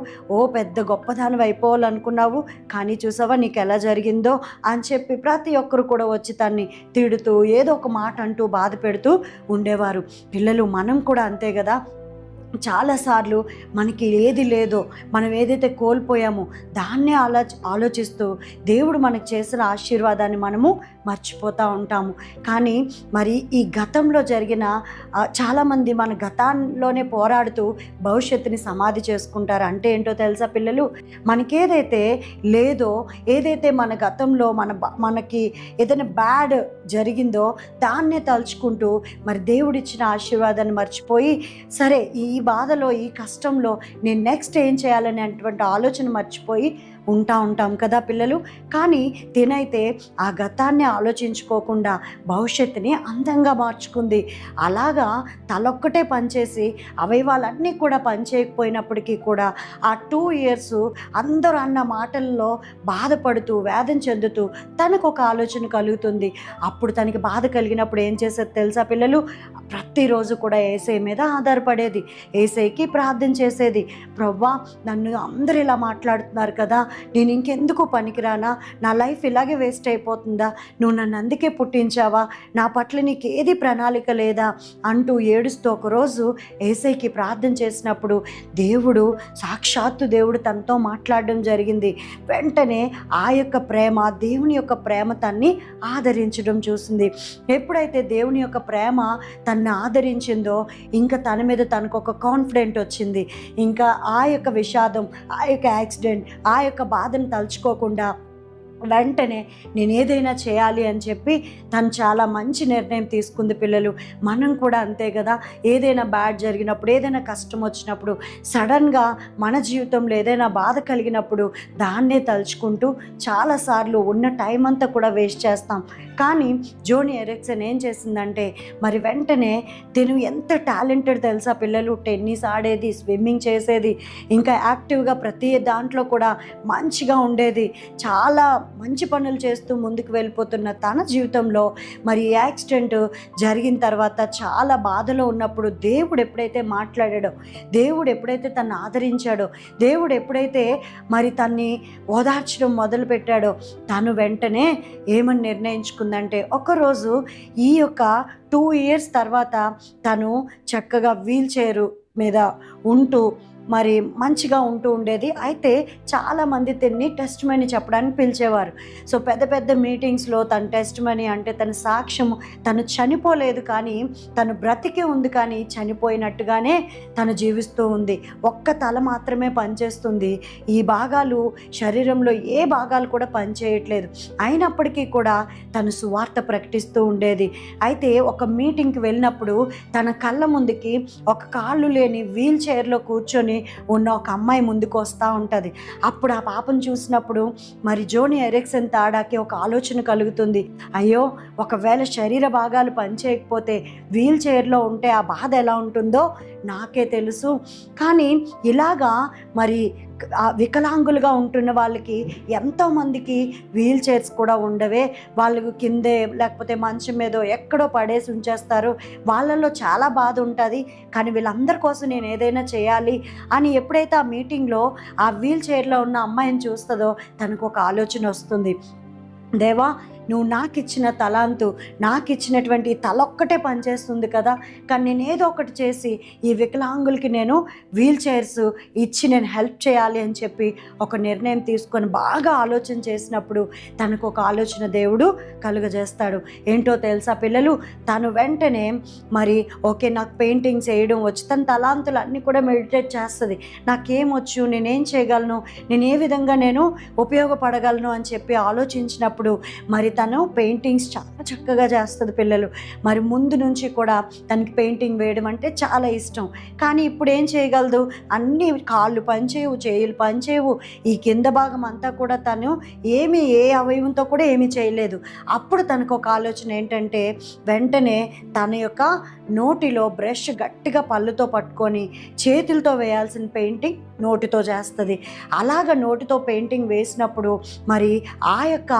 పెద్ద గొప్పదానివి అయిపోవాలనుకున్నావు, కానీ చూసావా నీకు ఎలా జరిగిందో అని చెప్పి ప్రతి ఒక్కరు కూడా వచ్చి తన్ని తిడుతూ ఏదో ఒక మాట అంటూ బాధ పెడుతూ ఉండేవారు. పిల్లలు మనం కూడా అంతే కదా. చాలాసార్లు మనకి ఏది లేదో, మనం ఏదైతే కోల్పోయామో దాన్నే ఆలోచిస్తూ దేవుడు మనకు చేసిన ఆశీర్వాదాన్ని మనము మర్చిపోతూ ఉంటాము. కానీ మరి ఈ గతంలో జరిగిన చాలామంది మన గతంలోనే పోరాడుతూ భవిష్యత్తుని సమాధి చేసుకుంటారు. అంటే ఏంటో తెలుసా పిల్లలు, మనకేదైతే లేదో, ఏదైతే మన గతంలో మనకి ఏదైనా బ్యాడ్ జరిగిందో దాన్నే తలుచుకుంటూ మరి దేవుడిచ్చిన ఆశీర్వాదాన్ని మర్చిపోయి, సరే ఈ బాధలో ఈ కష్టంలో నేను నెక్స్ట్ ఏం చేయాలనే అటువంటి ఆలోచన మర్చిపోయి ఉంటాం కదా పిల్లలు. కానీ తినైతే ఆ గతాన్ని ఆలోచించుకోకుండా భవిష్యత్తుని అందంగా మార్చుకుంది. అలాగా తలొక్కటే పనిచేసి అవయవాలన్నీ కూడా పనిచేయకపోయినప్పటికీ కూడా ఆ 2 years అందరూ అన్న మాటల్లో బాధపడుతూ వేదన చెందుతూ తనకు ఒక ఆలోచన కలుగుతుంది. అప్పుడు తనకి బాధ కలిగినప్పుడు ఏం చేసేది తెలుసా పిల్లలు, ప్రతిరోజు కూడా యేసయ్య మీద ఆధారపడేది, యేసయ్యకి ప్రార్థన చేసేది. ప్రభువా, నన్ను అందరూ ఇలా మాట్లాడుతున్నారు కదా, నేను ఇంకెందుకు పనికిరానా, నా లైఫ్ ఇలాగే వేస్ట్ అయిపోతుందా, నువ్వు నన్ను అందుకే పుట్టించావా, నా పట్ల నీకు ఏది ప్రణాళిక లేదా అంటూ ఏడుస్తూ ఒకరోజు యేసయ్యకి ప్రార్థన చేసినప్పుడు సాక్షాత్తు దేవుడు తనతో మాట్లాడడం జరిగింది. వెంటనే ఆ యొక్క ప్రేమ, దేవుని యొక్క ప్రేమ తన్ని ఆదరించడం చూసింది. ఎప్పుడైతే దేవుని యొక్క ప్రేమ తన్ని ఆదరించిందో ఇంకా తన మీద తనకు ఒక కాన్ఫిడెంట్ వచ్చింది. ఇంకా ఆ యొక్క విషాదం, ఆ యొక్క యాక్సిడెంట్, ఆ యొక్క బాధను తలుచుకోకుండా వెంటనే నేను ఏదైనా చేయాలి అని చెప్పి తను చాలా మంచి నిర్ణయం తీసుకుంది. పిల్లలు, మనం కూడా అంతే కదా. ఏదైనా బ్యాడ్ జరిగినప్పుడు, ఏదైనా కష్టం వచ్చినప్పుడు, సడన్గా మన జీవితంలో ఏదైనా బాధ కలిగినప్పుడు దాన్నే తలుచుకుంటూ చాలాసార్లు ఉన్న టైం అంతా కూడా వేస్ట్ చేస్తాం. కానీ జోని ఎరిక్సన్ ఏం చేసిందంటే మరి వెంటనే తను ఎంత టాలెంటెడ్ తెలుసా పిల్లలు, టెన్నిస్ ఆడేది, స్విమ్మింగ్ చేసేది, ఇంకా యాక్టివ్గా ప్రతి దాంట్లో కూడా మంచిగా ఉండేది. చాలా మంచి పనులు చేస్తూ ముందుకు వెళ్ళిపోతున్న తన జీవితంలో మరి యాక్సిడెంట్ జరిగిన తర్వాత చాలా బాధలో ఉన్నప్పుడు దేవుడు ఎప్పుడైతే మాట్లాడాడో, దేవుడు ఎప్పుడైతే తను ఆదరించాడో, దేవుడు ఎప్పుడైతే మరి తన్ని ఓదార్చడం మొదలుపెట్టాడో, తను వెంటనే ఏమని నిర్ణయించుకుందంటే ఒకరోజు ఈ యొక్క 2 years తర్వాత తను చక్కగా వీల్ చైర్ మీద ఉంటూ మరి మంచిగా ఉంటూ ఉండేది. అయితే చాలామంది తన్ని టెస్ట్ మనీ చెప్పడానికి పిలిచేవారు. సో పెద్ద పెద్ద మీటింగ్స్లో తన టెస్ట్ మనీ అంటే తన సాక్ష్యము, తను చనిపోలేదు కానీ తను బ్రతికే ఉంది, కానీ చనిపోయినట్టుగానే తను జీవిస్తూ ఉంది. ఒక్క తల మాత్రమే పనిచేస్తుంది, ఈ భాగాలు శరీరంలో ఏ భాగాలు కూడా పనిచేయట్లేదు. అయినప్పటికీ కూడా తను సువార్త ప్రకటిస్తూ ఉండేది. అయితే ఒక మీటింగ్కి వెళ్ళినప్పుడు తన కళ్ళ ముందుకి ఒక కాళ్ళు లేని వీల్ చైర్లో కూర్చొని ఉన్న ఒక అమ్మాయి ముందుకు వస్తూ ఉంటుంది. అప్పుడు ఆ పాపను చూసినప్పుడు మరి జోని ఎరిక్సన్ తాడాకి ఒక ఆలోచన కలుగుతుంది. అయ్యో, ఒకవేళ శరీర భాగాలు పనిచేయకపోతే వీల్ చైర్లో ఉంటే ఆ బాధ ఎలా ఉంటుందో నాకే తెలుసు. కానీ ఇలాగా మరి వికలాంగులుగా ఉంటున్న వాళ్ళకి ఎంతోమందికి వీల్ చైర్స్ కూడా ఉండవే, వాళ్ళకు కిందే లేకపోతే మంచం మీదో ఎక్కడో పడేసి ఉంచేస్తారు, వాళ్ళల్లో చాలా బాధ ఉంటుంది. కానీ వీళ్ళందరి కోసం నేను ఏదైనా చేయాలి అని ఎప్పుడైతే ఆ మీటింగ్లో ఆ వీల్ చైర్లో ఉన్న అమ్మాయిని చూస్తుందో తనకు ఒక ఆలోచన వస్తుంది. దేవా, నువ్వు నాకు ఇచ్చిన తలాంతు, నాకు ఇచ్చినటువంటి తలొక్కటే పనిచేస్తుంది కదా, కానీ నేను ఏదో ఒకటి చేసి ఈ వికలాంగులకి నేను వీల్ చైర్స్ ఇచ్చి నేను హెల్ప్ చేయాలి అని చెప్పి ఒక నిర్ణయం తీసుకొని బాగా ఆలోచన చేసినప్పుడు తనకు ఒక ఆలోచన దేవుడు కలుగజేస్తాడు. ఏంటో తెలుసా పిల్లలు, తను వెంటనే మరి ఓకే నాకు పెయింటింగ్స్ వేయడం వచ్చు, తన తలాంతులు అన్నీ కూడా మెడిటేట్ చేస్తుంది, నాకేమొచ్చు, నేనేం చేయగలను, నేను ఏ విధంగా నేను ఉపయోగపడగలను అని చెప్పి ఆలోచించినప్పుడు మరి తను పెయింటింగ్స్ చాలా చక్కగా చేస్తుంది. పిల్లలు, మరి ముందు నుంచి కూడా తనకి పెయింటింగ్ వేయడం అంటే చాలా ఇష్టం. కానీ ఇప్పుడు ఏం చేయగలదు, అన్ని కాళ్ళు పనిచేయవు, చేతులు పనిచేయవు, ఈ కింద భాగం అంతా కూడా తను ఏ అవయవంతో కూడా ఏమీ చేయలేదు. అప్పుడు తనకు ఒక ఆలోచన ఏంటంటే వెంటనే తన యొక్క నోటిలో బ్రష్ గట్టిగా పళ్ళుతో పట్టుకొని చేతులతో వేయాల్సిన పెయింటింగ్ నోటితో చేస్తుంది. అలాగ నోటితో పెయింటింగ్ వేసినప్పుడు మరి ఆ యొక్క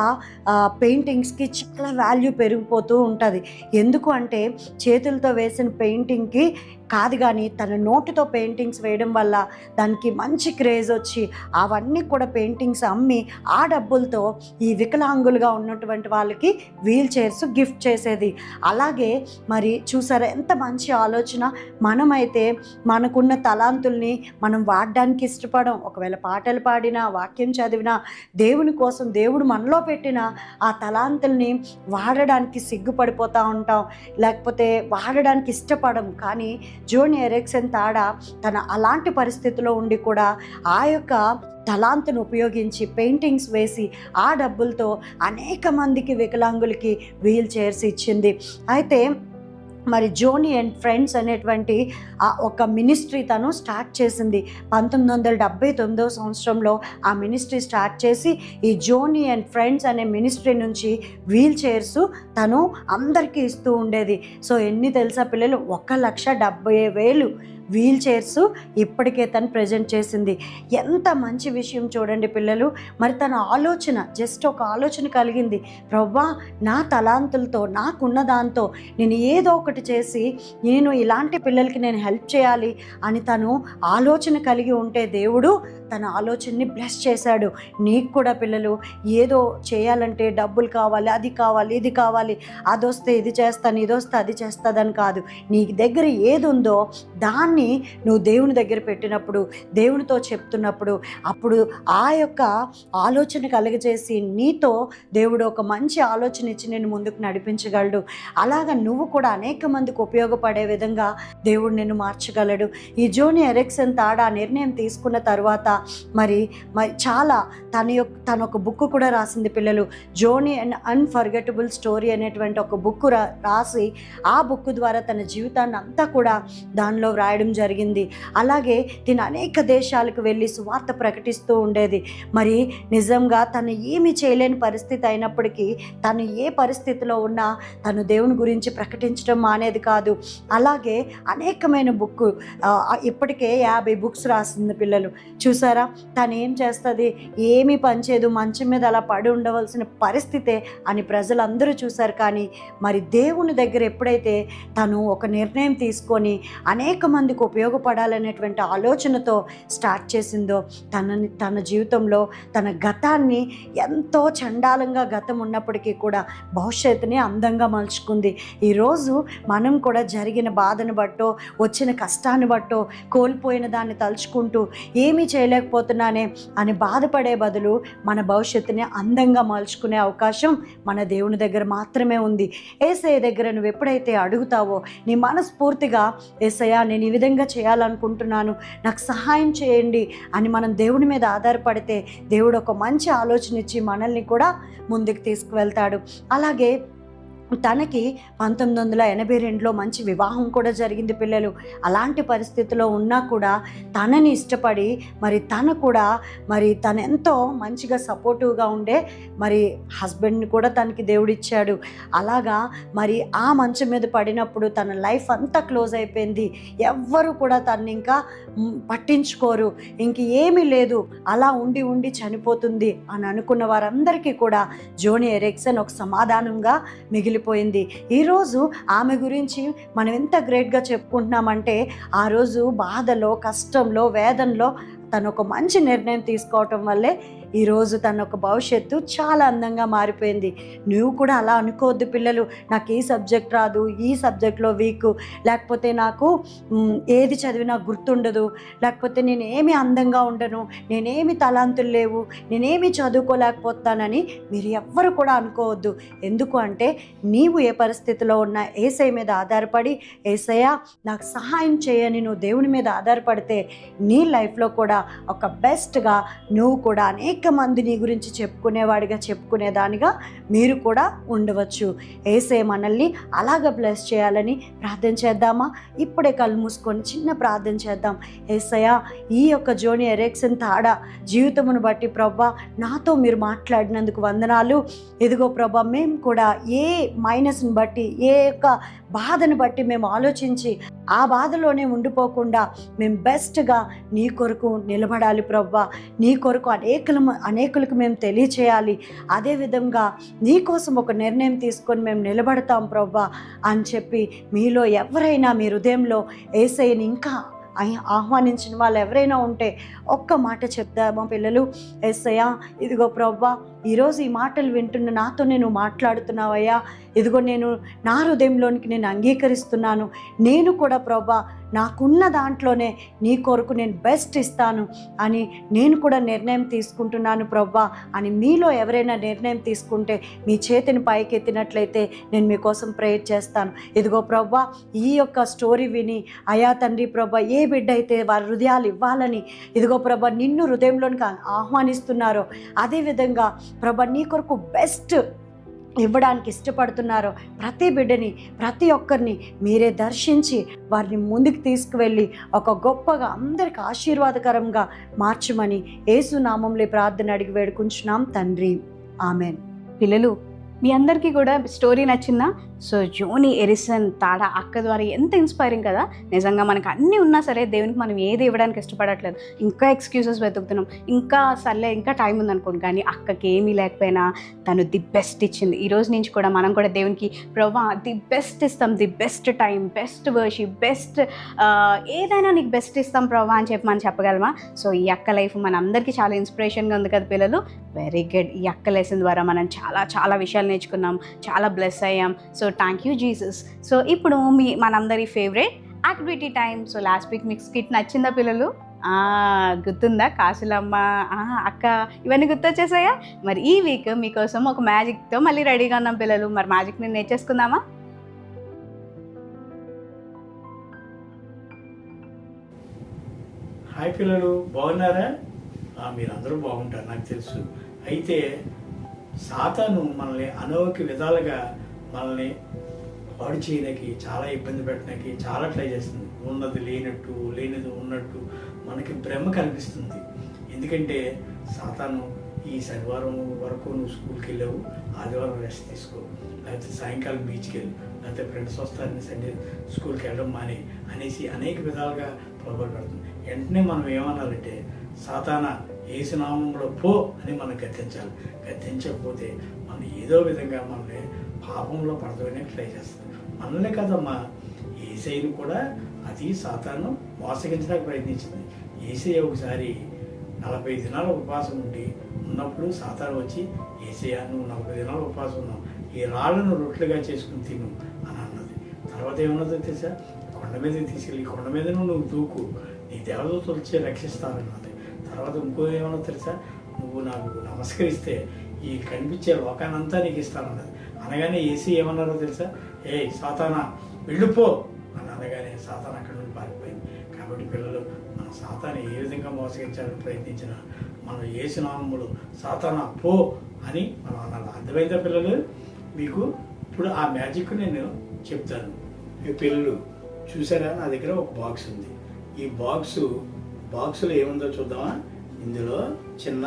పెయింటింగ్స్కి చాలా వాల్యూ పెరిగిపోతూ ఉంటుంది. ఎందుకు అంటే చేతులతో వేసిన పెయింటింగ్కి కాదు, కానీ తన నోటితో పెయింటింగ్స్ వేయడం వల్ల దానికి మంచి క్రేజ్ వచ్చి అవన్నీ కూడా పెయింటింగ్స్ అమ్మి ఆ డబ్బులతో ఈ వికలాంగులుగా ఉన్నటువంటి వాళ్ళకి వీల్ చైర్స్ గిఫ్ట్ చేసేది. అలాగే మరి చూసారా ఎంత మంచి ఆలోచన. మనమైతే మనకున్న తలాంతుల్ని మనం వాడడానికి ఇష్టపడం. ఒకవేళ పాటలు పాడినా, వాక్యం చదివినా, దేవుని కోసం దేవుడు మనలో పెట్టిన ఆ తలాంతుల్ని వాడడానికి సిగ్గుపడిపోతూ ఉంటాం, లేకపోతే వాడడానికి ఇష్టపడం. కానీ జోని ఎరిక్సన్ తాడా తన అలాంటి పరిస్థితిలో ఉండి కూడా ఆ యొక్క తలాంతును ఉపయోగించి పెయింటింగ్స్ వేసి ఆ డబ్బులతో అనేక మందికి వికలాంగులకి వీల్ చైర్స్ ఇచ్చింది. అయితే మరి జోని అండ్ ఫ్రెండ్స్ అనేటువంటి ఒక మినిస్ట్రీ తను స్టార్ట్ చేసింది. 1979వ సంవత్సరంలో ఆ మినిస్ట్రీ స్టార్ట్ చేసి ఈ జోని అండ్ ఫ్రెండ్స్ అనే మినిస్ట్రీ నుంచి వీల్ చైర్స్ తను అందరికీ ఇస్తూ ఉండేది. సో ఎన్ని తెలుసా పిల్లలు, 1,70,000 వీల్ చైర్స్ ఇప్పటికే తను ప్రజెంట్ చేసింది. ఎంత మంచి విషయం చూడండి పిల్లలు. మరి తన ఆలోచన జస్ట్ ఒక ఆలోచన కలిగింది, ప్రవ్వా నా తలాంతులతో నాకున్న దాంతో నేను ఏదో ఒకటి చేసి నేను ఇలాంటి పిల్లలకి నేను హెల్ప్ చేయాలి అని తను ఆలోచన కలిగి ఉంటే దేవుడు తన ఆలోచనని బ్లెస్ చేశాడు. నీకు కూడా పిల్లలు ఏదో చేయాలంటే డబ్బులు కావాలి, అది కావాలి, ఇది కావాలి, అది వస్తే ఇది చేస్తాను, ఇది వస్తే అది చేస్తుందని కాదు. నీ దగ్గర ఏది ఉందో దాన్ని నువ్వు దేవుని దగ్గర పెట్టినప్పుడు, దేవునితో చెప్తున్నప్పుడు, అప్పుడు ఆ యొక్క ఆలోచన కలుగజేసి నీతో దేవుడు ఒక మంచి ఆలోచన ఇచ్చి నేను ముందుకు నడిపించగలడు. అలాగా నువ్వు కూడా అనేక మందికి ఉపయోగపడే విధంగా దేవుడు నిన్ను మార్చగలడు. ఈ జోని ఎరిక్సన్ తాడా నిర్ణయం తీసుకున్న తర్వాత మరి చాలా తన ఒక బుక్ కూడా రాసింది పిల్లలు. జోని అండ్ అన్ఫర్గెటబుల్ స్టోరీ అనేటువంటి ఒక బుక్ రాసి ఆ బుక్ ద్వారా తన జీవితాన్ని అంతా కూడా దానిలో వ్రాయడం జరిగింది. అలాగే తిన అనేక దేశాలకు వెళ్ళి సువార్త ప్రకటిస్తూ ఉండేది. మరి నిజంగా తను ఏమీ చేయలేని పరిస్థితి అయినప్పటికీ తను ఏ పరిస్థితిలో ఉన్నా తను దేవుని గురించి ప్రకటించడం మానేది కాదు. అలాగే అనేకమైన బుక్ ఇప్పటికే 50 బుక్స్ రాసింది పిల్లలు. చూసారా, తను ఏం చేస్తుంది, ఏమీ పనిచేయదు, మంచం మీద అలా పడి ఉండవలసిన పరిస్థితే అని ప్రజలందరూ చూశారు. కానీ మరి దేవుని దగ్గర ఎప్పుడైతే తను ఒక నిర్ణయం తీసుకొని అనేక మందికి ఉపయోగపడాలనేటువంటి ఆలోచనతో స్టార్ట్ చేసిందో తన జీవితంలో తన గతాన్ని ఎంతో చండాలంగా గతం ఉన్నప్పటికీ కూడా భవిష్యత్తుని అందంగా మలుచుకుంది. ఈరోజు మనం కూడా జరిగిన బాధను బట్టో, వచ్చిన కష్టాన్ని బట్టో, కోల్పోయిన దాన్ని తలుచుకుంటూ ఏమీ చేయలేకపోతున్నానే అని బాధపడే బదులు మన భవిష్యత్తుని అందంగా మలుచుకునే అవకాశం మన దేవుని దగ్గర మాత్రమే ఉంది. యేసయ్య దగ్గర నువ్వు ఎప్పుడైతే అడుగుతావో, నీ మనస్ఫూర్తిగా యేసయ్య నేను ఈ విధంగా చేయాలనుకుంటున్నాను, నాకు సహాయం చేయండి అని మనం దేవుని మీద ఆధారపడితే దేవుడు ఒక మంచి ఆలోచన ఇచ్చి మనల్ని కూడా ముందుకు తీసుకువెళ్తాడు. అలాగే తనకి 1982లో మంచి వివాహం కూడా జరిగింది పిల్లలు. అలాంటి పరిస్థితిలో ఉన్నా కూడా తనని ఇష్టపడి మరి తను కూడా మరి తను ఎంతో మంచిగా సపోర్టివ్గా ఉండే మరి హస్బెండ్ని కూడా తనకి దేవుడిచ్చాడు. అలాగా మరి ఆ మంచం మీద పడినప్పుడు తన లైఫ్ అంతా క్లోజ్ అయిపోయింది. ఎవ్వరు కూడా తను ఇంకా పట్టించుకోరు, ఇంక ఏమీ లేదు, అలా ఉండి ఉండి చనిపోతుంది అని అనుకున్న వారందరికీ కూడా జోని ఎరిక్సన్ ఒక సమాధానంగా మిగిలిపోయింది. ఈరోజు ఆమె గురించి మనం ఎంత గ్రేట్గా చెప్పుకుంటున్నామంటే ఆ రోజు బాధలో, కష్టంలో, వేదనలో తను ఒక మంచి నిర్ణయం తీసుకోవటం వల్లే ఈరోజు తన ఒక భవిష్యత్తు చాలా అందంగా మారిపోయింది. నువ్వు కూడా అలా అనుకోవద్దు పిల్లలు, నాకు ఈ సబ్జెక్ట్ రాదు, ఈ సబ్జెక్ట్లో వీకు, లేకపోతే నాకు ఏది చదివినా గుర్తుండదు, లేకపోతే నేను ఏమి అందంగా ఉండను, నేనేమి తలాంతులు లేవు, నేనేమి చదువుకోలేకపోతానని మీరు ఎవ్వరు కూడా అనుకోవద్దు. ఎందుకు అంటే నీవు ఏ పరిస్థితిలో ఉన్నా యేసయ్య మీద ఆధారపడి, యేసయ్య నాకు సహాయం చేయని నువ్వు దేవుని మీద ఆధారపడితే నీ లైఫ్లో కూడా ఒక బెస్ట్గా నువ్వు కూడా అనేక మంది నీ గురించి చెప్పుకునేవాడిగా, చెప్పుకునేదానిగా మీరు కూడా ఉండవచ్చు. యేసయ్య మనల్ని అలాగ బ్లెస్ చేయాలని ప్రార్థన చేద్దామా? ఇప్పుడే కళ్ళు మూసుకొని చిన్న ప్రార్థన చేద్దాం. యేసయ్య, ఈ యొక్క జోని ఎరిక్సన్ తాడా జీవితమును బట్టి ప్రభా నాతో మీరు మాట్లాడినందుకు వందనాలు. ఇదిగో ప్రభా, మేము కూడా ఏ మైనస్ని బట్టి, ఏ యొక్క బాధను బట్టి మేము ఆలోచించి ఆ బాధలోనే ఉండిపోకుండా మేము బెస్ట్గా నీ కొరకు నిలబడాలి ప్రభా. నీ కొరకు అనేకులకు మేము తెలియచేయాలి. అదేవిధంగా నీ కోసం ఒక నిర్ణయం తీసుకొని మేము నిలబడతాం ప్రభా అని చెప్పి మీలో ఎవరైనా మీ హృదయంలో యేసయ్యని ఇంకా ఆహ్వానించిన వాళ్ళు ఎవరైనా ఉంటే ఒక్క మాట చెప్దామా పిల్లలు? యేసయ్యా, ఇదిగో ప్రభా, ఈరోజు ఈ మాటలు వింటున్న నాతో నేను మాట్లాడుతున్నావయ్యా. ఇదిగో నేను నా హృదయంలోనికి నేను అంగీకరిస్తున్నాను. నేను కూడా ప్రభా నాకున్న దాంట్లోనే నీ కొరకు నేను బెస్ట్ ఇస్తాను అని నేను కూడా నిర్ణయం తీసుకుంటున్నాను ప్రభా అని మీలో ఎవరైనా నిర్ణయం తీసుకుంటే మీ చేతిని పైకెత్తినట్లయితే నేను మీకోసం ప్రేయర్ చేస్తాను. ఇదిగో ప్రభా, ఈ యొక్క స్టోరీ విని అయా తండ్రి ప్రభా, ఏ బిడ్డ అయితే వారి హృదయాలు ఇవ్వాలని ఇదిగో ప్రభా నిన్ను హృదయంలోనికి ఆహ్వానిస్తున్నారో, అదేవిధంగా ప్రభా నీ కొరకు బెస్ట్ ఇవ్వడానికి ఇష్టపడుతున్నారో ప్రతి బిడ్డని, ప్రతి ఒక్కరిని మీరే దర్శించి వారిని ముందుకు తీసుకువెళ్ళి ఒక గొప్పగా అందరికి ఆశీర్వాదకరంగా మార్చమని యేసు నామంలో ప్రార్థన అడిగి వేడుకుంటున్నాం తండ్రి, ఆమెన్. పిల్లలు, మీ అందరికీ కూడా స్టోరీ నచ్చిందా? సో జోని ఎరిసన్ తాడా అక్క ద్వారా ఎంత ఇన్స్పైరింగ్ కదా. నిజంగా మనకు అన్నీ ఉన్నా సరే దేవునికి మనం ఏది ఇవ్వడానికి ఇష్టపడట్లేదు, ఇంకా ఎక్స్క్యూజెస్ వెతుకుతున్నాం, ఇంకా సర్లే ఇంకా టైం ఉందనుకోండి. కానీ అక్కకి ఏమీ లేకపోయినా తను ది బెస్ట్ ఇచ్చింది. ఈ రోజు నుంచి కూడా మనం కూడా దేవునికి ప్రభా ది బెస్ట్ ఇస్తాం, the best time, best worship, best ఏదైనా నీకు బెస్ట్ ఇస్తాం ప్రభా అని చెప్పి మనం చెప్పగలమా? సో ఈ అక్క లైఫ్ మన అందరికీ చాలా ఇన్స్పిరేషన్గా ఉంది కదా పిల్లలు. Very good. ఈ అక్క లెసన్ ద్వారా మనం చాలా చాలా విషయాలు నేర్చుకున్నాం, చాలా బ్లెస్ అయ్యాం. So thank you Jesus. So ఇప్పుడు మనందరి favourite activity time. So last week మీకు స్కిట్ నచ్చిందా పిల్లలు? గుర్తుందా? కాసులమ్మ, అక్క, ఇవన్నీ గుర్తొచ్చేసాయా? మరి ఈ వీక్ మీకోసం ఒక మ్యాజిక్తో మళ్ళీ రెడీగా ఉన్నాం పిల్లలు. మరి మ్యాజిక్ నేను నేర్చేసుకుందామా? హాయ్ పిల్లలు, బాగున్నారా? మీరందరూ బాగుంటారు నాకు తెలుసు. అయితే సాతాను మనల్ని అనేక విధాలుగా మనల్ని పాడు చేయడానికి, చాలా ఇబ్బంది పెట్టడానికి చాలా ట్రై చేస్తుంది. ఉన్నది లేనట్టు, లేనిది ఉన్నట్టు మనకి భ్రమ కనిపిస్తుంది. ఎందుకంటే సాతాను ఈ శనివారం వరకు నువ్వు స్కూల్కి వెళ్ళావు, ఆదివారం రెస్ట్ తీసుకో, లేకపోతే సాయంకాలం బీచ్కి వెళ్ళు, లేకపోతే ఫ్రెండ్స్ వస్తారని సండే స్కూల్కి వెళ్ళడం మాని అనేసి అనేక విధాలుగా ప్రభావం పడుతుంది. వెంటనే మనం ఏమన్నారంటే, సాతానా యేసు నామంలో పో అని మనం గద్దించాలి. గద్దించకపోతే మనం ఏదో విధంగా మనల్ని పాపంలో పడతామని ట్రై చేస్తుంది. మనల్నే కాదమ్మా, యేసయ్యను కూడా అది సాతాను మోసగించడానికి ప్రయత్నించింది. యేసయ్య ఒకసారి 40 దినాలు ఉపవాసం ఉండి ఉన్నప్పుడు సాతాను వచ్చి, యేసయ్య నువ్వు 40 దినాలు ఉపవాసం ఉన్నావు, ఈ రాళ్ళను రొట్టెలుగా చేసుకుని తిను అని అన్నది. తర్వాత ఏమన్నదో తెలుసా? కొండ మీద తీసుకెళ్ళి కొండ మీద నువ్వు దూకు, నీ దేవదూతలు వచ్చి రక్షిస్తానన్నది. తర్వాత ఇంకో ఏమన్నా తెలుసా? నువ్వు నాకు నమస్కరిస్తే ఈ కనిపించే లోకానంతా నీకు ఇస్తానన్నది. అనగానే యేసు ఏమన్నారో తెలుసా? ఏ సాతానా వెళ్ళిపో అని అనగానే సాతాను అక్కడి నుండి పారిపోయింది. కాబట్టి పిల్లలు, మన సాతాను ఏ విధంగా మోసగించాలని ప్రయత్నించినా మనం యేసు నామములో సాతానా పో అని మనం అనాలి. అర్థమైందా పిల్లలు? మీకు ఇప్పుడు ఆ మ్యాజిక్ నేను చెప్తాను. మీ పిల్లలు చూసారా, నా దగ్గర ఒక బాక్స్ ఉంది. ఈ బాక్సులో ఏముందో చూద్దామా? ఇందులో చిన్న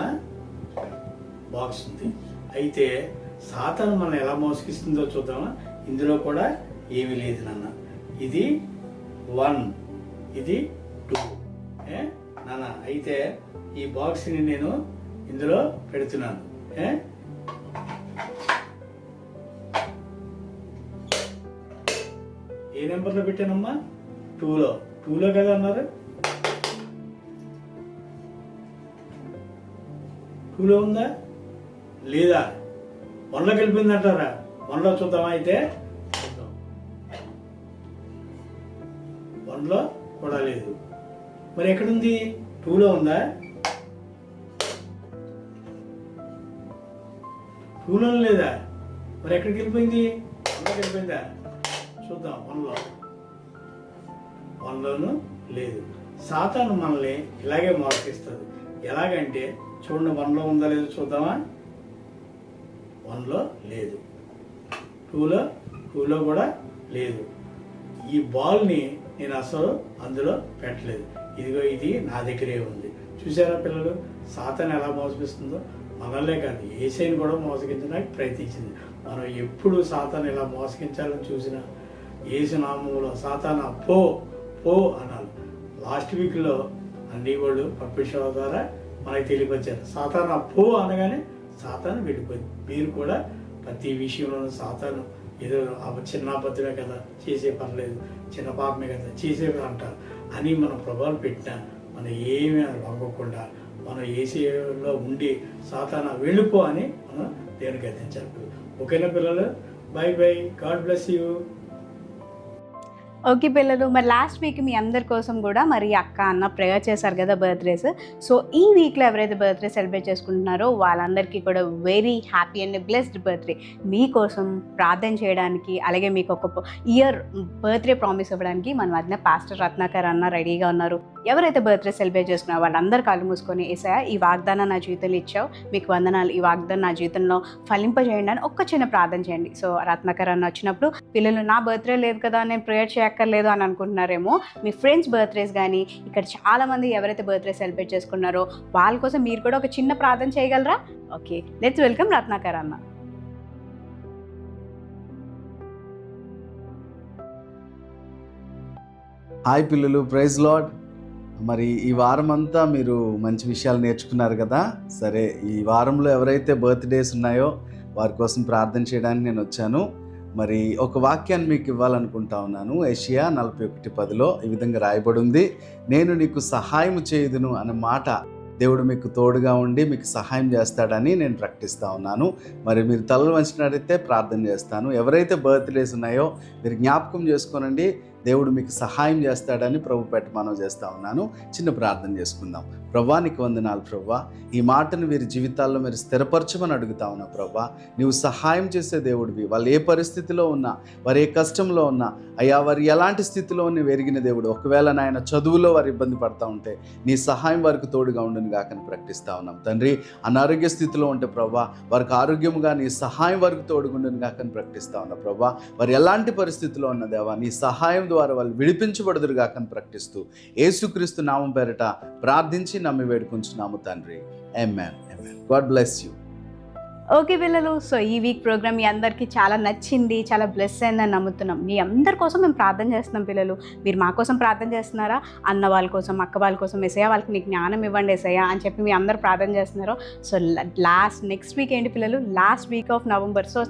బాక్స్ ఉంది. అయితే సాతాను మనం ఎలా మోసగిస్తుందో చూద్దామా? ఇందులో కూడా ఏమీ లేదు నాన్న. ఇది 1, ఇది 2 నాన్న. అయితే ఈ బాక్స్ని నేను ఇందులో పెడుతున్నాను. ఏ నెంబర్లో పెట్టానమ్మా? 2లో కదా అన్నారు? 2లో ఉందా లేదా? 1లోకి వెళ్ళిపోయింది అంటారా? 1లో చూద్దామా? అయితే చూద్దాం. 1లో కూడా లేదు. మరి ఎక్కడుంది? 2లో ఉందా? 2లో లేదా? మరి ఎక్కడికి వెళ్ళిపోయింది? 1లోకి వెళ్ళిపోయిందా? చూద్దాం. 1లోనూ లేదు. సాతాను మనల్ని ఇలాగే మోసగిస్తుంది. ఎలాగంటే చూడండి, 1లో ఉందా లేదో చూద్దామా? 1లో లేదు. 2లో కూడా లేదు. ఈ బాల్ని నేను అసలు అందులో పెట్టలేదు. ఇదిగో ఇది నా దగ్గరే ఉంది. చూసారా పిల్లలు, సాతాను ఎలా మోసగిస్తుందో? మనల్నే కాదు, యేసయ్యను కూడా మోసగించడానికి ప్రయత్నించింది. మనం ఎప్పుడు సాతాను ఇలా మోసగించాలని చూసినా యేసు నామములో సాతానా పో పో అనాలి. లాస్ట్ వీక్లో అన్ని వాళ్ళు పప్పిడి షో ద్వారా మనకి తెలియపరిచారు. సాతానా పో అనగానే సాతాను వెళ్ళిపోయింది. మీరు కూడా ప్రతి విషయంలో సాతాను ఏదో చిన్న అబద్ధమే కదా, చేసే పర్లేదు, చిన్న పాపమే కదా, చేసే అంటారు అని మనం ప్రభావం పెట్టినా మనం ఏమీ లొంగకుండా మనం ఏసీలో ఉండి సాతానా వెళ్ళిపో అని మనం దేవునికి గద్దించాలి. ఓకేనా పిల్లలు? By by, God bless you. Okay పిల్లలు, మరి లాస్ట్ వీక్ మీ అందరి కోసం కూడా మరి అక్క అన్న ప్రేయర్ చేశారు కదా బర్త్డేస్. సో ఈ వీక్లో ఎవరైతే బర్త్డే సెలబ్రేట్ చేసుకుంటున్నారో వాళ్ళందరికీ కూడా very happy and blessed birthday. మీకోసం ప్రార్థన చేయడానికి, అలాగే మీకు ఒక ఇయర్ బర్త్డే ప్రామిస్ ఇవ్వడానికి మన వద్ద పాస్టర్ రత్నాకర్ అన్న రెడీగా ఉన్నారు. ఎవరైతే బర్త్డే సెలబ్రేట్ చేసుకున్నారో వాళ్ళందరూ కళ్ళు మూసుకొని, యేసయ్యా ఈ వాగ్దానం నా జీవితంలో ఇచ్చావు, మీకు వందనాలు, ఈ వాగ్దానం నా జీవితంలో ఫలింపజేయండి అని ఒక్క చిన్న ప్రార్థన చేయండి. సో రత్నాకర్ అన్న వచ్చినప్పుడు పిల్లలు నా బర్త్డే లేదు కదా, నేను ప్రేయర్ చేయక్కర్లేదు అని అనుకుంటున్నారేమో. మీ ఫ్రెండ్స్ బర్త్డేస్ కానీ ఇక్కడ చాలామంది ఎవరైతే బర్త్డే సెలబ్రేట్ చేసుకున్నారో వాళ్ళ కోసం మీరు కూడా ఒక చిన్న ప్రార్థన చేయగలరా? ఓకే, లెట్స్ వెల్కమ్ రత్నాకర్ అన్న. హాయ్ పిల్లలు, ప్రైజ్ లార్డ్. మరి ఈ వారం అంతా మీరు మంచి విషయాలు నేర్చుకున్నారు కదా. సరే, ఈ వారంలో ఎవరైతే బర్త్డేస్ ఉన్నాయో వారి కోసం ప్రార్థన చేయడానికి నేను వచ్చాను. మరి ఒక వాక్యాన్ని మీకు ఇవ్వాలనుకుంటా ఉన్నాను. యెషయా 41:10లో ఈ విధంగా రాయబడి ఉంది, నేను నీకు సహాయం చేయుదును అనే మాట దేవుడు మీకు తోడుగా ఉండి మీకు సహాయం చేస్తాడని నేను ప్రకటిస్తూ ఉన్నాను. మరి మీరు తలలు వంచినట్లయితే ప్రార్థన చేస్తాను. ఎవరైతే బర్త్డేస్ ఉన్నాయో మీరు జ్ఞాపకం చేసుకోనండి, దేవుడు మీకు సహాయం చేస్తాడని ప్రభు పెట్టి మనం చేస్తూ ఉన్నాను. చిన్న ప్రార్థన చేసుకుందాం. ప్రభా, నీకు వందనాలు ప్రభా. ఈ మాటను వీరి జీవితాల్లో మీరు స్థిరపరచమని అడుగుతా ఉన్నా ప్రభా. నీవు సహాయం చేసే దేవుడివి. వాళ్ళు ఏ పరిస్థితిలో ఉన్నా, వారు ఏ కష్టంలో ఉన్నా, అయ్యా వారు ఎలాంటి స్థితిలో ఉన్న ఎరిగిన దేవుడు. ఒకవేళ నాయన చదువులో వారు ఇబ్బంది పడతా ఉంటే నీ సహాయం వారికి తోడుగా ఉండును గాకని ప్రకటిస్తూ ఉన్నాం తండ్రి. అనారోగ్య స్థితిలో ఉంటే ప్రభా వారికి ఆరోగ్యముగా నీ సహాయం వారికి తోడుగుండును గాకని ప్రకటిస్తూ ఉన్నా ప్రభా. వారు ఎలాంటి పరిస్థితిలో ఉన్న దేవా నీ సహాయం ద్వారా వాళ్ళు విడిపించబడుదురు గాకని ప్రకటిస్తూ యేసుక్రీస్తు నామం పేరిట ప్రార్థించి నమ్మి వేడుకుంటున్నాము తండ్రి. Amen. Amen. God bless you. Okay పిల్లలు, సో ఈ వీక్ ప్రోగ్రామ్ మీ అందరికీ చాలా నచ్చింది, చాలా బ్లెస్ అయిందని నమ్ముతున్నాం. మీ అందరి కోసం మేము ప్రార్థన చేస్తున్నాం పిల్లలు. మీరు మా కోసం ప్రార్థన చేస్తున్నారా? అన్న వాళ్ళ కోసం, అక్క వాళ్ళ కోసం, ఎసయ్యా వాళ్ళకి నీ జ్ఞానం ఇవ్వండి ఎసయ్యా అని చెప్పి మీ అందరు ప్రార్థన చేస్తున్నారు. సో నెక్స్ట్ వీక్ ఏంటి పిల్లలు? Last week off November. So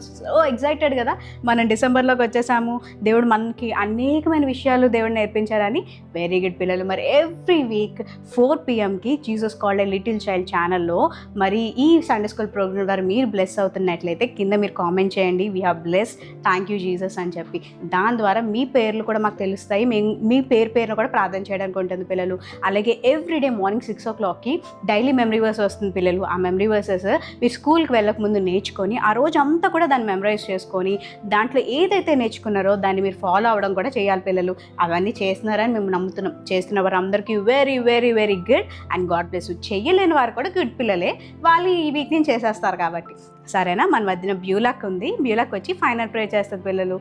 excited కదా, మనం డిసెంబర్లోకి వచ్చేసాము. దేవుడు మనకి అనేకమైన విషయాలు దేవుడు నేర్పించారని. వెరీ గుడ్ పిల్లలు. మరి every week 4 PM Jesus called a little child ఛానల్లో మరి ఈ సండే స్కూల్ ప్రోగ్రామ్ ద్వారా మీరు బ్లెస్ అవుతున్నట్లయితే కింద మీరు కామెంట్ చేయండి, we have bless, thank you Jesus అని చెప్పి. దాని ద్వారా మీ పేర్లు కూడా మాకు తెలుస్తాయి. మీ పేరును కూడా ప్రార్థన చేయడానికి ఉంటుంది పిల్లలు. అలాగే ఎవ్రీడే మార్నింగ్ 6 o'clockకి డైలీ మెమరీ వర్స్ వస్తుంది పిల్లలు. ఆ మెమరీ వర్సెస్ మీరు స్కూల్కి వెళ్ళక ముందు నేర్చుకొని ఆ రోజు అంతా కూడా దాన్ని మెమరైజ్ చేసుకొని దాంట్లో ఏదైతే నేర్చుకున్నారో దాన్ని మీరు ఫాలో అవ్వడం కూడా చేయాలి పిల్లలు. అవన్నీ చేస్తున్నారని మేము నమ్ముతున్నాం. చేస్తున్న వారు అందరికీ very very very good and God bless. చేయలేని వారు కూడా గుడ్ పిల్లలే, వాళ్ళు ఈ వీక్ నుంచి చేసేస్తారు కాబట్టి. సరేనా? మన మధ్యన బ్యూలాక్ ఉంది, బ్యూలాక్ వచ్చి ఫైనల్ ప్రే చేస్తుంది పిల్లలు.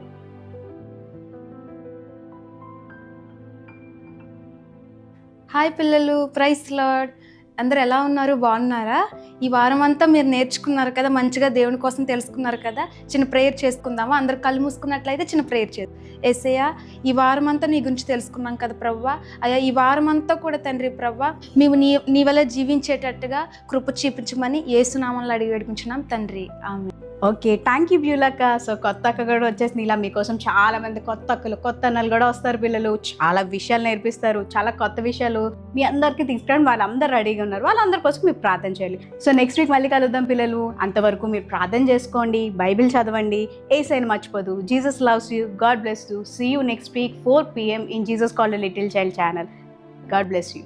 హాయ్ పిల్లలు, ప్రైజ్ లార్డ్. అందరు ఎలా ఉన్నారు? బాగున్నారా? ఈ వారం అంతా మీరు నేర్చుకున్నారు కదా, మంచిగా దేవుని కోసం తెలుసుకున్నారు కదా. చిన్న ప్రేయర్ చేసుకుందామా? అందరు కళ్ళు మూసుకున్నట్లయితే చిన్న ప్రేయర్ చేద్దాం. యేసయ్యా, ఈ వారం అంతా నీ గురించి తెలుసుకున్నాం కదా ప్రభువా. అయ్యా, ఈ వారం అంతా కూడా తండ్రి ప్రభువా మేము నీ వల్ల జీవించేటట్టుగా కృప చూపించమని యేసునామంలో అడిగి వేడుకుంటున్నాం తండ్రి. ఆమేన్. ఓకే, థ్యాంక్ యూ బ్యూలక్క. సో కొత్త అక్క కూడా వచ్చేసింది. ఇలా మీకోసం చాలా మంది కొత్త అక్కలు, కొత్త అన్నలు కూడా వస్తారు పిల్లలు. చాలా విషయాలు నేర్పిస్తారు, చాలా కొత్త విషయాలు మీ అందరికీ తీసుకురండి. వాళ్ళందరూ రెడీగా ఉన్నారు, వాళ్ళందరి కోసం మీరు ప్రార్థన చేయాలి. సో నెక్స్ట్ వీక్ మళ్ళీ కలుద్దాం పిల్లలు. అంతవరకు మీరు ప్రార్థన చేసుకోండి, బైబిల్ చదవండి, యేసయ్యను మర్చిపోదు. Jesus loves you. God bless you. See you next week 4 PM in Jesus called a little child channel. God bless you.